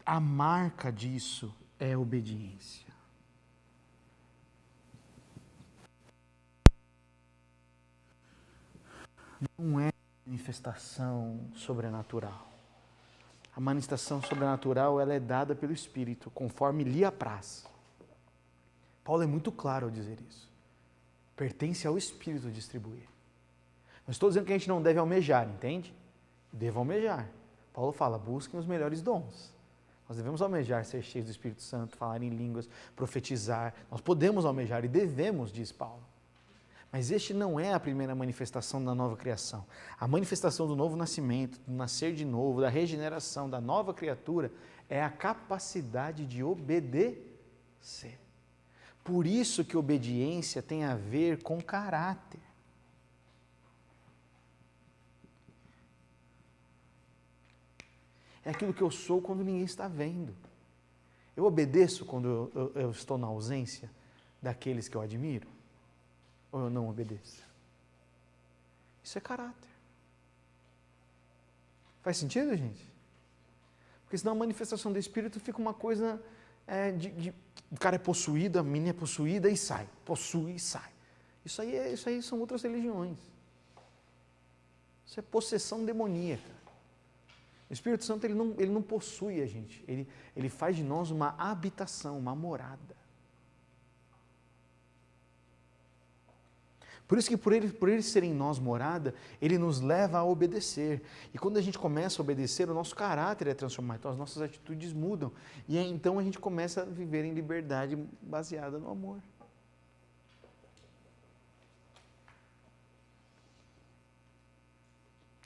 A marca disso é obediência. Não é manifestação sobrenatural. A manifestação sobrenatural ela é dada pelo Espírito, conforme lhe apraz. Paulo é muito claro ao dizer isso. Pertence ao Espírito distribuir. Não estou dizendo que a gente não deve almejar, entende? Devo almejar. Paulo fala, busquem os melhores dons. Nós devemos almejar ser cheios do Espírito Santo, falar em línguas, profetizar. Nós podemos almejar e devemos, diz Paulo. Mas este não é a primeira manifestação da nova criação. A manifestação do novo nascimento, do nascer de novo, da regeneração, da nova criatura, é a capacidade de obedecer. Por isso que obediência tem a ver com caráter. É aquilo que eu sou quando ninguém está vendo. Eu obedeço quando eu estou na ausência daqueles que eu admiro? Ou eu não obedeço? Isso é caráter. Faz sentido, gente? Porque senão a manifestação do Espírito fica uma coisa o cara é possuído, a menina é possuída e sai. Possui e sai. Isso aí são outras religiões. Isso é possessão demoníaca. O Espírito Santo ele não possui a gente. Ele faz de nós uma habitação, uma morada. Por isso que por ele ser em nós morada, ele nos leva a obedecer. E quando a gente começa a obedecer, o nosso caráter é transformado, então as nossas atitudes mudam. E aí, então a gente começa a viver em liberdade baseada no amor.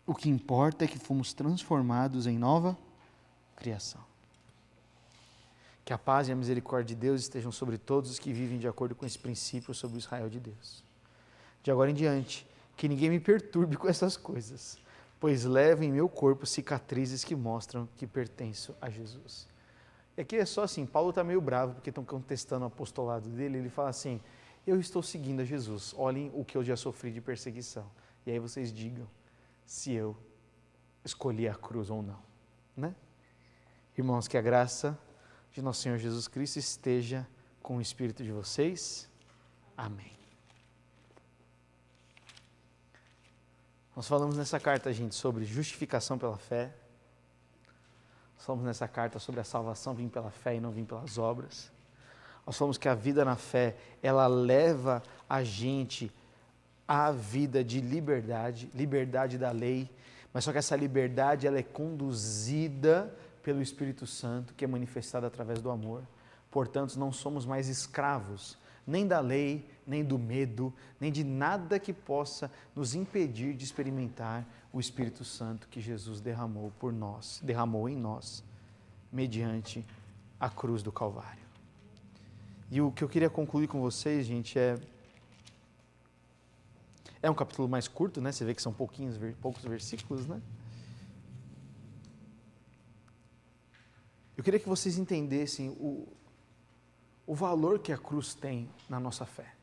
O que importa é que fomos transformados em nova criação. Que a paz e a misericórdia de Deus estejam sobre todos os que vivem de acordo com esse princípio sobre o Israel de Deus. De agora em diante, que ninguém me perturbe com essas coisas, pois levo em meu corpo cicatrizes que mostram que pertenço a Jesus. E aqui é só assim, Paulo está meio bravo porque estão contestando o apostolado dele, ele fala assim, eu estou seguindo a Jesus, olhem o que eu já sofri de perseguição. E aí vocês digam se eu escolhi a cruz ou não, né? Irmãos, que a graça de nosso Senhor Jesus Cristo esteja com o espírito de vocês. Amém. Nós falamos nessa carta, gente, sobre justificação pela fé. Nós falamos nessa carta sobre a salvação vir pela fé e não vir pelas obras. Nós falamos que a vida na fé, ela leva a gente à vida de liberdade, liberdade da lei, mas só que essa liberdade, ela é conduzida pelo Espírito Santo, que é manifestado através do amor. Portanto, não somos mais escravos, nem da lei, nem do medo, nem de nada que possa nos impedir de experimentar o Espírito Santo que Jesus derramou por nós, derramou em nós, mediante a cruz do Calvário. E o que eu queria concluir com vocês, gente, é um capítulo mais curto, né? Você vê que são poucos versículos, né? Eu queria que vocês entendessem o valor que a cruz tem na nossa fé.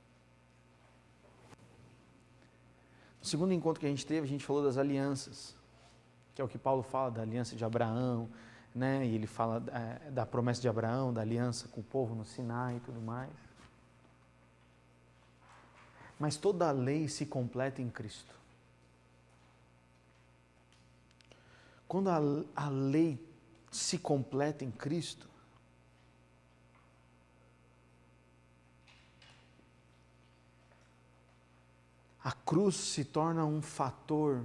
No segundo encontro que a gente teve, a gente falou das alianças, que é o que Paulo fala da aliança de Abraão, né? E ele fala da promessa de Abraão, da aliança com o povo no Sinai e tudo mais. Mas toda a lei se completa em Cristo. Quando a lei se completa em Cristo, a cruz se torna um fator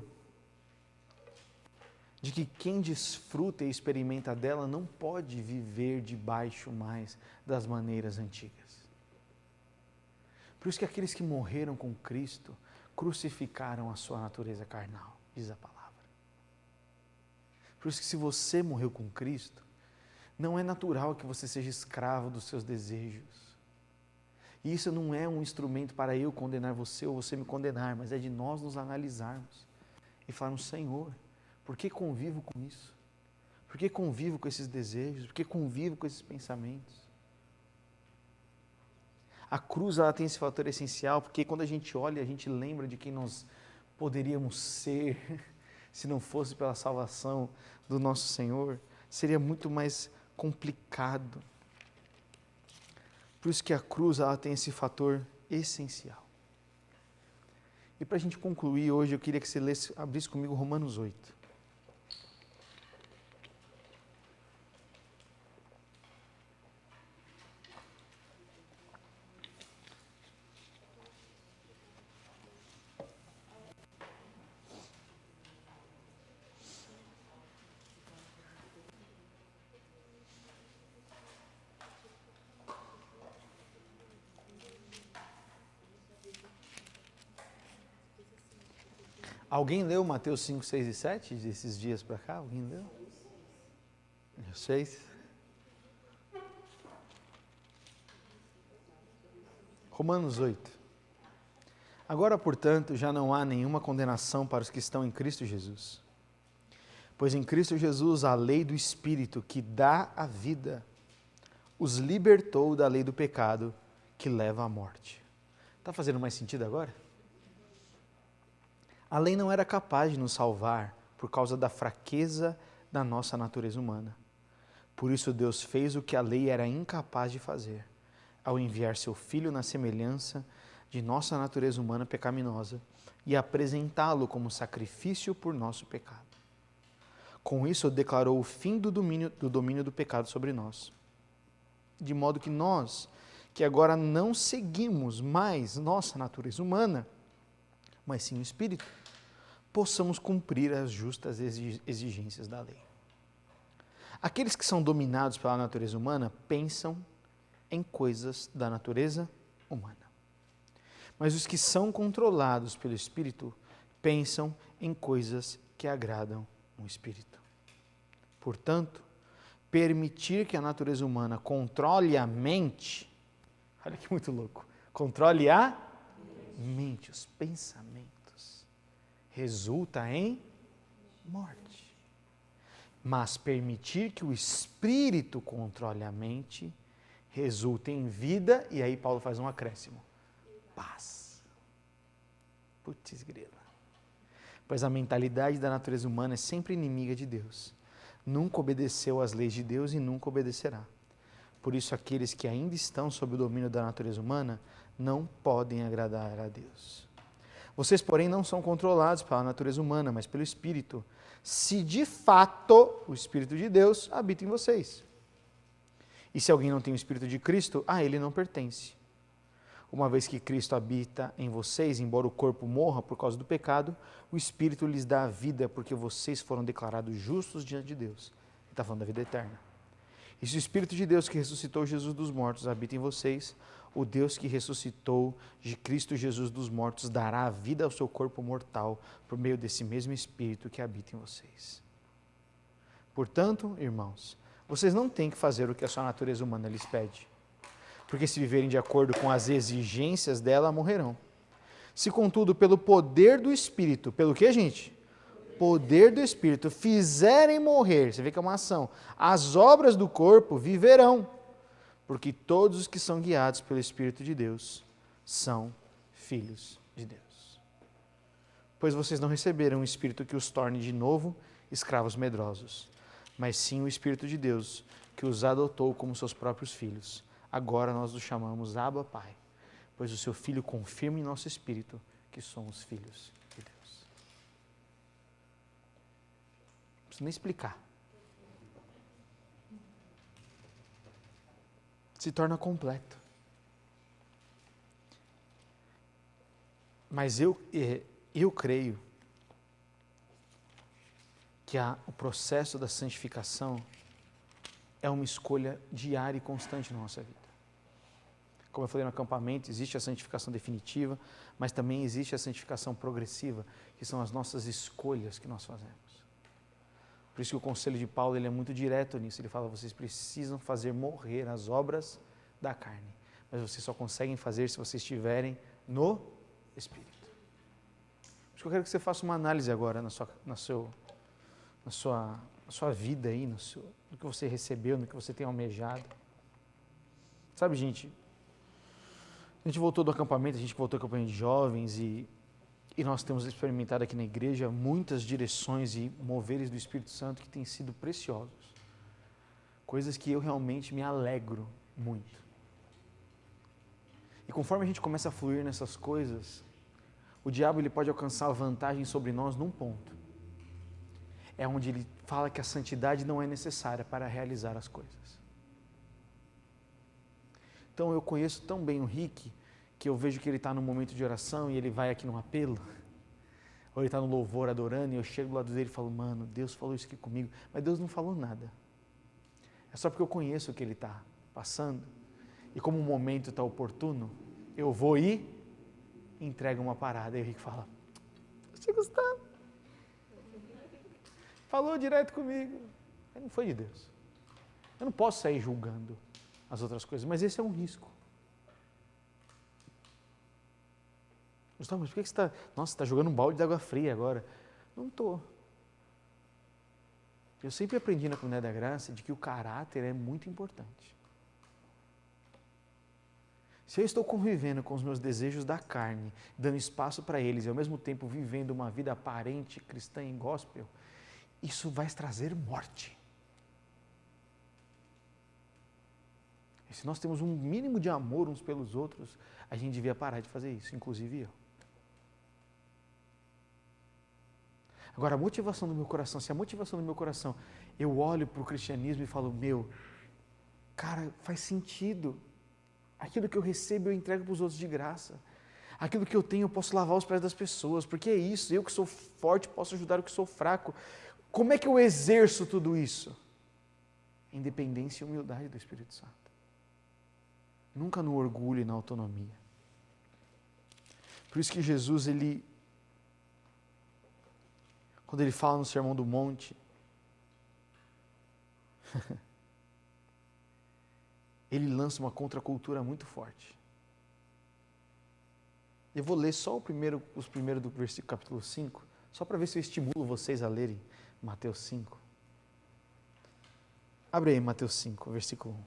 de que quem desfruta e experimenta dela não pode viver debaixo mais das maneiras antigas. Por isso que aqueles que morreram com Cristo crucificaram a sua natureza carnal, diz a palavra. Por isso que se você morreu com Cristo, não é natural que você seja escravo dos seus desejos. E isso não é um instrumento para eu condenar você ou você me condenar, mas é de nós nos analisarmos e falarmos, Senhor, por que convivo com isso? Por que convivo com esses desejos? Por que convivo com esses pensamentos? A cruz, ela tem esse fator essencial, porque quando a gente olha, a gente lembra de quem nós poderíamos ser se não fosse pela salvação do nosso Senhor. Seria muito mais complicado. Por isso que a cruz, ela tem esse fator essencial. E para a gente concluir hoje, eu queria que você abrisse comigo Romanos 8. Alguém leu Mateus 5, 6 e 7 desses dias para cá? Alguém leu? 6. Romanos 8. Agora, portanto, já não há nenhuma condenação para os que estão em Cristo Jesus. Pois em Cristo Jesus a lei do Espírito que dá a vida os libertou da lei do pecado que leva à morte. Está fazendo mais sentido agora? A lei não era capaz de nos salvar por causa da fraqueza da nossa natureza humana. Por isso Deus fez o que a lei era incapaz de fazer, ao enviar seu Filho na semelhança de nossa natureza humana pecaminosa e apresentá-lo como sacrifício por nosso pecado. Com isso declarou o fim do domínio do pecado sobre nós, de modo que nós, que agora não seguimos mais nossa natureza humana, mas sim o Espírito, possamos cumprir as justas exigências da lei. Aqueles que são dominados pela natureza humana pensam em coisas da natureza humana. Mas os que são controlados pelo Espírito pensam em coisas que agradam o Espírito. Portanto, permitir que a natureza humana controle a mente, olha que muito louco, controle a mente, os pensamentos, resulta em morte. Mas permitir que o Espírito controle a mente resulta em vida, e aí Paulo faz um acréscimo. Paz. Putz grila. Pois a mentalidade da natureza humana é sempre inimiga de Deus. Nunca obedeceu às leis de Deus e nunca obedecerá. Por isso, aqueles que ainda estão sob o domínio da natureza humana não podem agradar a Deus. Vocês, porém, não são controlados pela natureza humana, mas pelo Espírito, se de fato o Espírito de Deus habita em vocês. E se alguém não tem o Espírito de Cristo, a ele não pertence. Uma vez que Cristo habita em vocês, embora o corpo morra por causa do pecado, o Espírito lhes dá a vida, porque vocês foram declarados justos diante de Deus. Ele está falando da vida eterna. E se o Espírito de Deus que ressuscitou Jesus dos mortos habita em vocês, o Deus que ressuscitou de Cristo Jesus dos mortos dará a vida ao seu corpo mortal por meio desse mesmo Espírito que habita em vocês. Portanto, irmãos, vocês não têm que fazer o que a sua natureza humana lhes pede, porque se viverem de acordo com as exigências dela, morrerão. Se, contudo, pelo poder do Espírito, pelo que, gente? Poder do Espírito, fizerem morrer, você vê que é uma ação, as obras do corpo viverão, porque todos os que são guiados pelo Espírito de Deus são filhos de Deus. Pois vocês não receberam um Espírito que os torne de novo escravos medrosos, mas sim o Espírito de Deus, que os adotou como seus próprios filhos. Agora nós os chamamos Abba, Pai, pois o seu Filho confirma em nosso espírito que somos filhos de Deus. Não preciso nem explicar. Se torna completo. Mas eu creio que o processo da santificação é uma escolha diária e constante na nossa vida. Como eu falei no acampamento, existe a santificação definitiva, mas também existe a santificação progressiva, que são as nossas escolhas que nós fazemos. Por isso que o conselho de Paulo ele é muito direto nisso. Ele fala, vocês precisam fazer morrer as obras da carne, mas vocês só conseguem fazer se vocês estiverem no Espírito. Por isso que eu quero que você faça uma análise agora na sua vida aí, no que você recebeu, no que você tem almejado. Sabe, gente, a gente voltou do acampamento, de jovens e nós temos experimentado aqui na igreja muitas direções e moveres do Espírito Santo que têm sido preciosos. Coisas que eu realmente me alegro muito. E conforme a gente começa a fluir nessas coisas, o diabo ele pode alcançar vantagem sobre nós num ponto. É onde ele fala que a santidade não é necessária para realizar as coisas. Então eu conheço tão bem o Rick, que eu vejo que ele está num momento de oração e ele vai aqui num apelo, ou ele está no louvor adorando e eu chego do lado dele e falo, mano, Deus falou isso aqui comigo, mas Deus não falou nada. É só porque eu conheço o que ele está passando e como o momento está oportuno, eu vou e entrego uma parada. E o Rick fala, você Gustavo, falou direto comigo. Não foi de Deus. Eu não posso sair julgando as outras coisas, mas esse é um risco. Gustavo, mas por que você está... Nossa, você está jogando um balde de água fria agora. Não estou. Eu sempre aprendi na comunidade da graça de que o caráter é muito importante. Se eu estou convivendo com os meus desejos da carne, dando espaço para eles e ao mesmo tempo vivendo uma vida aparente, cristã e gospel, isso vai trazer morte. E se nós temos um mínimo de amor uns pelos outros, a gente devia parar de fazer isso, inclusive eu. Agora, a motivação do meu coração, se a motivação do meu coração, eu olho para o cristianismo e falo, cara, faz sentido. Aquilo que eu recebo eu entrego para os outros de graça. Aquilo que eu tenho eu posso lavar os pés das pessoas, porque é isso, eu que sou forte posso ajudar o que sou fraco. Como é que eu exerço tudo isso? Independência e humildade do Espírito Santo. Nunca no orgulho e na autonomia. Por isso que Jesus, quando ele fala no Sermão do Monte, ele lança uma contracultura muito forte. Eu vou ler só os primeiros do versículo capítulo 5, só para ver se eu estimulo vocês a lerem Mateus 5. Abre aí Mateus 5, versículo 1.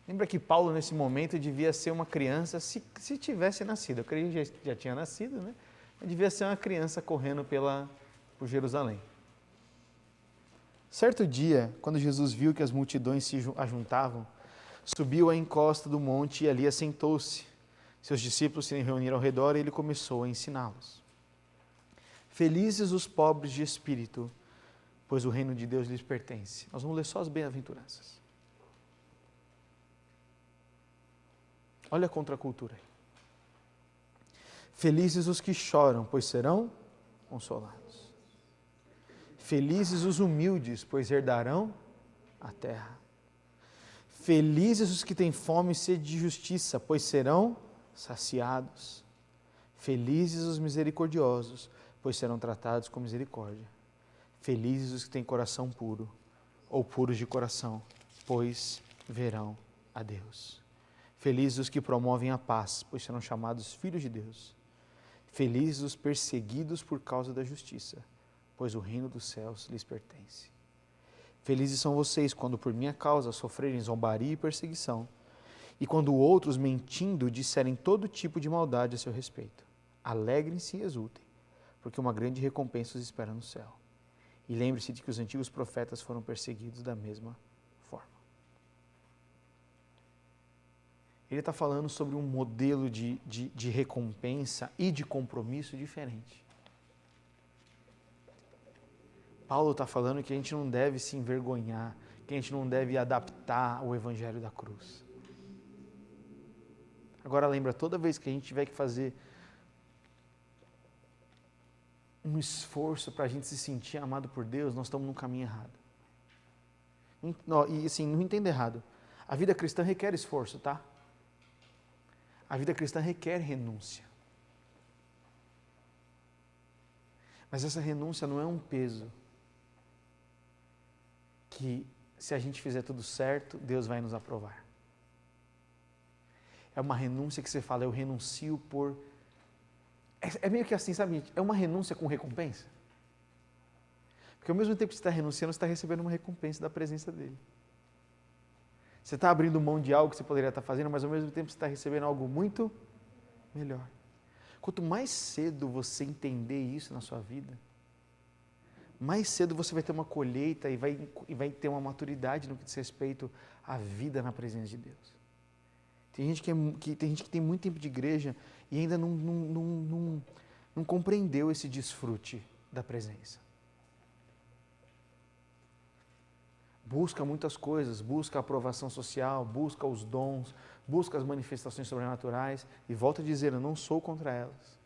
Lembra que Paulo, nesse momento, devia ser uma criança, se tivesse nascido. Eu creio que já tinha nascido, né? Ele devia ser uma criança correndo por Jerusalém. Certo dia, quando Jesus viu que as multidões se ajuntavam, subiu à encosta do monte e ali assentou-se. Seus discípulos se reuniram ao redor e ele começou a ensiná-los. Felizes os pobres de espírito, pois o reino de Deus lhes pertence. Nós vamos ler só as bem-aventuranças. Olha a contracultura aí. Felizes os que choram, pois serão consolados. Felizes os humildes, pois herdarão a terra. Felizes os que têm fome e sede de justiça, pois serão saciados. Felizes os misericordiosos, pois serão tratados com misericórdia. Felizes os que têm coração puro, ou puros de coração, pois verão a Deus. Felizes os que promovem a paz, pois serão chamados filhos de Deus. Felizes os perseguidos por causa da justiça, pois o reino dos céus lhes pertence. Felizes são vocês quando por minha causa sofrerem zombaria e perseguição, e quando outros, mentindo, disserem todo tipo de maldade a seu respeito. Alegrem-se e exultem, porque uma grande recompensa os espera no céu. E lembre-se de que os antigos profetas foram perseguidos da mesma forma. Ele está falando sobre um modelo de recompensa e de compromisso diferente. Paulo está falando que a gente não deve se envergonhar, que a gente não deve adaptar o evangelho da cruz. Agora lembra, toda vez que a gente tiver que fazer um esforço para a gente se sentir amado por Deus, nós estamos no caminho errado. E assim, não entenda errado. A vida cristã requer esforço, tá? A vida cristã requer renúncia. Mas essa renúncia não é um peso que, se a gente fizer tudo certo, Deus vai nos aprovar. É uma renúncia que você fala, eu renuncio por... É meio que assim, sabe? É uma renúncia com recompensa. Porque ao mesmo tempo que você está renunciando, você está recebendo uma recompensa da presença dele. Você está abrindo mão de algo que você poderia estar fazendo, mas ao mesmo tempo você está recebendo algo muito melhor. Quanto mais cedo você entender isso na sua vida, mais cedo você vai ter uma colheita e vai ter uma maturidade no que diz respeito à vida na presença de Deus. Tem gente que tem muito tempo de igreja e ainda não compreendeu esse desfrute da presença. Busca muitas coisas, busca a aprovação social, busca os dons, busca as manifestações sobrenaturais e volta a dizer, eu não sou contra elas.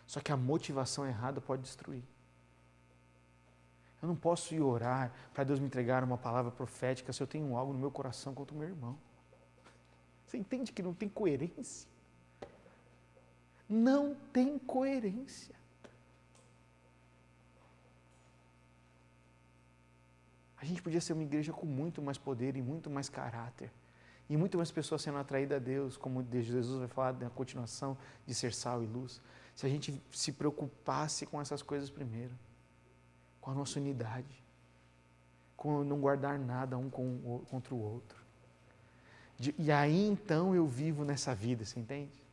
Só que a motivação errada pode destruir. Eu não posso ir orar para Deus me entregar uma palavra profética se eu tenho algo no meu coração contra o meu irmão. Você entende que não tem coerência? Não tem coerência. A gente podia ser uma igreja com muito mais poder e muito mais caráter. E muito mais pessoas sendo atraídas a Deus, como Jesus vai falar na continuação de ser sal e luz. Se a gente se preocupasse com essas coisas primeiro. Com a nossa unidade. Com não guardar nada um contra o outro. E aí então eu vivo nessa vida, você entende?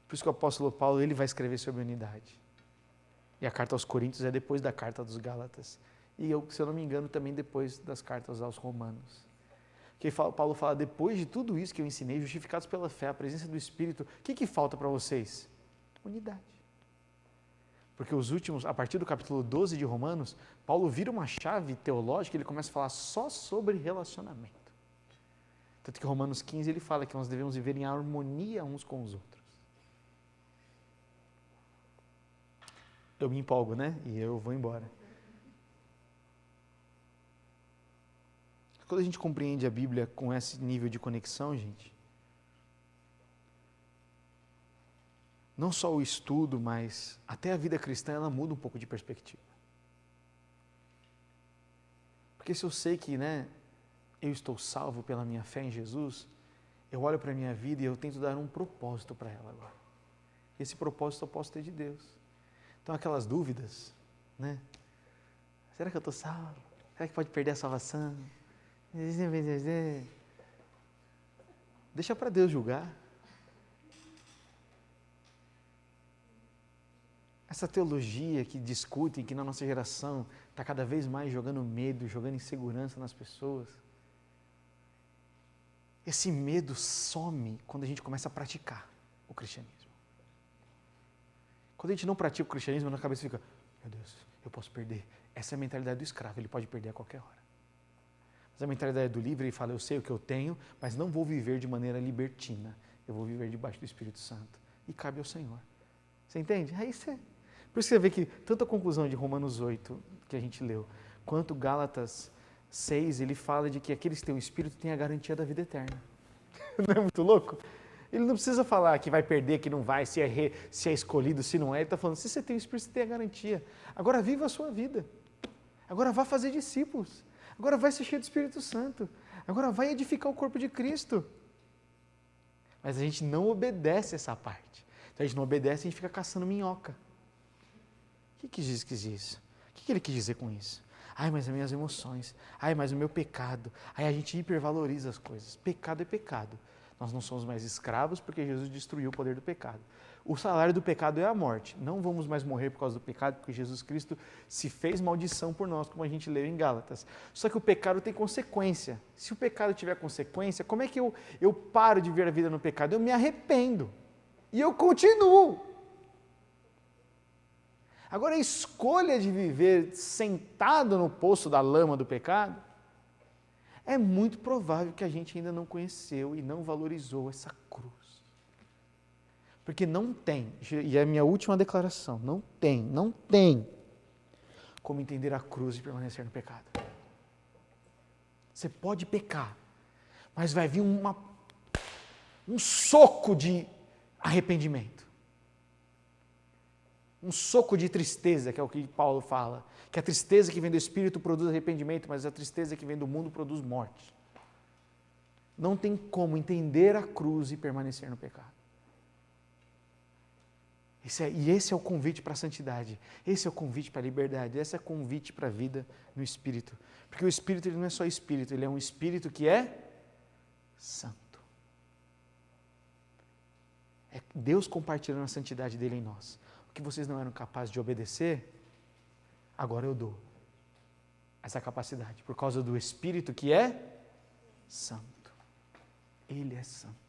Por isso que o apóstolo Paulo ele vai escrever sobre unidade. E a carta aos Coríntios é depois da carta dos Gálatas. E se eu não me engano, também depois das cartas aos Romanos. Porque Paulo fala, depois de tudo isso que eu ensinei, justificados pela fé, a presença do Espírito, o que falta para vocês? Unidade. Porque a partir do capítulo 12 de Romanos, Paulo vira uma chave teológica e ele começa a falar só sobre relacionamento. Tanto que Romanos 15 ele fala que nós devemos viver em harmonia uns com os outros. Eu me empolgo, né? E eu vou embora. Quando a gente compreende a Bíblia com esse nível de conexão, gente, não só o estudo, mas até a vida cristã, ela muda um pouco de perspectiva. Porque se eu sei que, eu estou salvo pela minha fé em Jesus, eu olho para a minha vida e eu tento dar um propósito para ela agora. Esse propósito eu posso ter de Deus. Então aquelas dúvidas, né? Será que eu estou salvo? Será que pode perder a salvação? Deixa para Deus julgar. Essa teologia que discutem, que na nossa geração está cada vez mais jogando medo, jogando insegurança nas pessoas. Esse medo some quando a gente começa a praticar o cristianismo. Quando a gente não pratica o cristianismo, na cabeça fica, meu Deus, eu posso perder. Essa é a mentalidade do escravo, ele pode perder a qualquer hora. Mas a mentalidade do livre, ele fala, eu sei o que eu tenho, mas não vou viver de maneira libertina. Eu vou viver debaixo do Espírito Santo. E cabe ao Senhor. Você entende? Aí você... Por isso você vê que tanto a conclusão de Romanos 8, que a gente leu, quanto Gálatas 6, ele fala de que aqueles que têm o Espírito têm a garantia da vida eterna. Não é muito louco? Ele não precisa falar que vai perder, que não vai, se é escolhido, se não é. Ele está falando, se você tem o Espírito, você tem a garantia. Agora viva a sua vida. Agora vá fazer discípulos. Agora vai ser cheio do Espírito Santo. Agora vai edificar o corpo de Cristo. Mas a gente não obedece essa parte. Então a gente não obedece e a gente fica caçando minhoca. O que diz isso? O que ele quis dizer com isso? Ai, mas as minhas emoções. Ai, mas o meu pecado. Aí a gente hipervaloriza as coisas. Pecado é pecado. Nós não somos mais escravos porque Jesus destruiu o poder do pecado. O salário do pecado é a morte. Não vamos mais morrer por causa do pecado, porque Jesus Cristo se fez maldição por nós, como a gente leu em Gálatas. Só que o pecado tem consequência. Se o pecado tiver consequência, como é que eu paro de ver a vida no pecado? Eu me arrependo. E eu continuo. Agora, a escolha de viver sentado no poço da lama do pecado, é muito provável que a gente ainda não conheceu e não valorizou essa cruz. Porque não tem, e é a minha última declaração, não tem como entender a cruz e permanecer no pecado. Você pode pecar, mas vai vir um soco de arrependimento. Um soco de tristeza, que é o que Paulo fala. Que a tristeza que vem do Espírito produz arrependimento, mas a tristeza que vem do mundo produz morte. Não tem como entender a cruz e permanecer no pecado. Esse é o convite para a santidade. Esse é o convite para a liberdade. Esse é o convite para a vida no Espírito. Porque o Espírito ele não é só Espírito, ele é um Espírito que é santo. É Deus compartilhando a santidade dele em nós. Que vocês não eram capazes de obedecer, agora eu dou essa capacidade, por causa do Espírito que é santo. Ele é santo.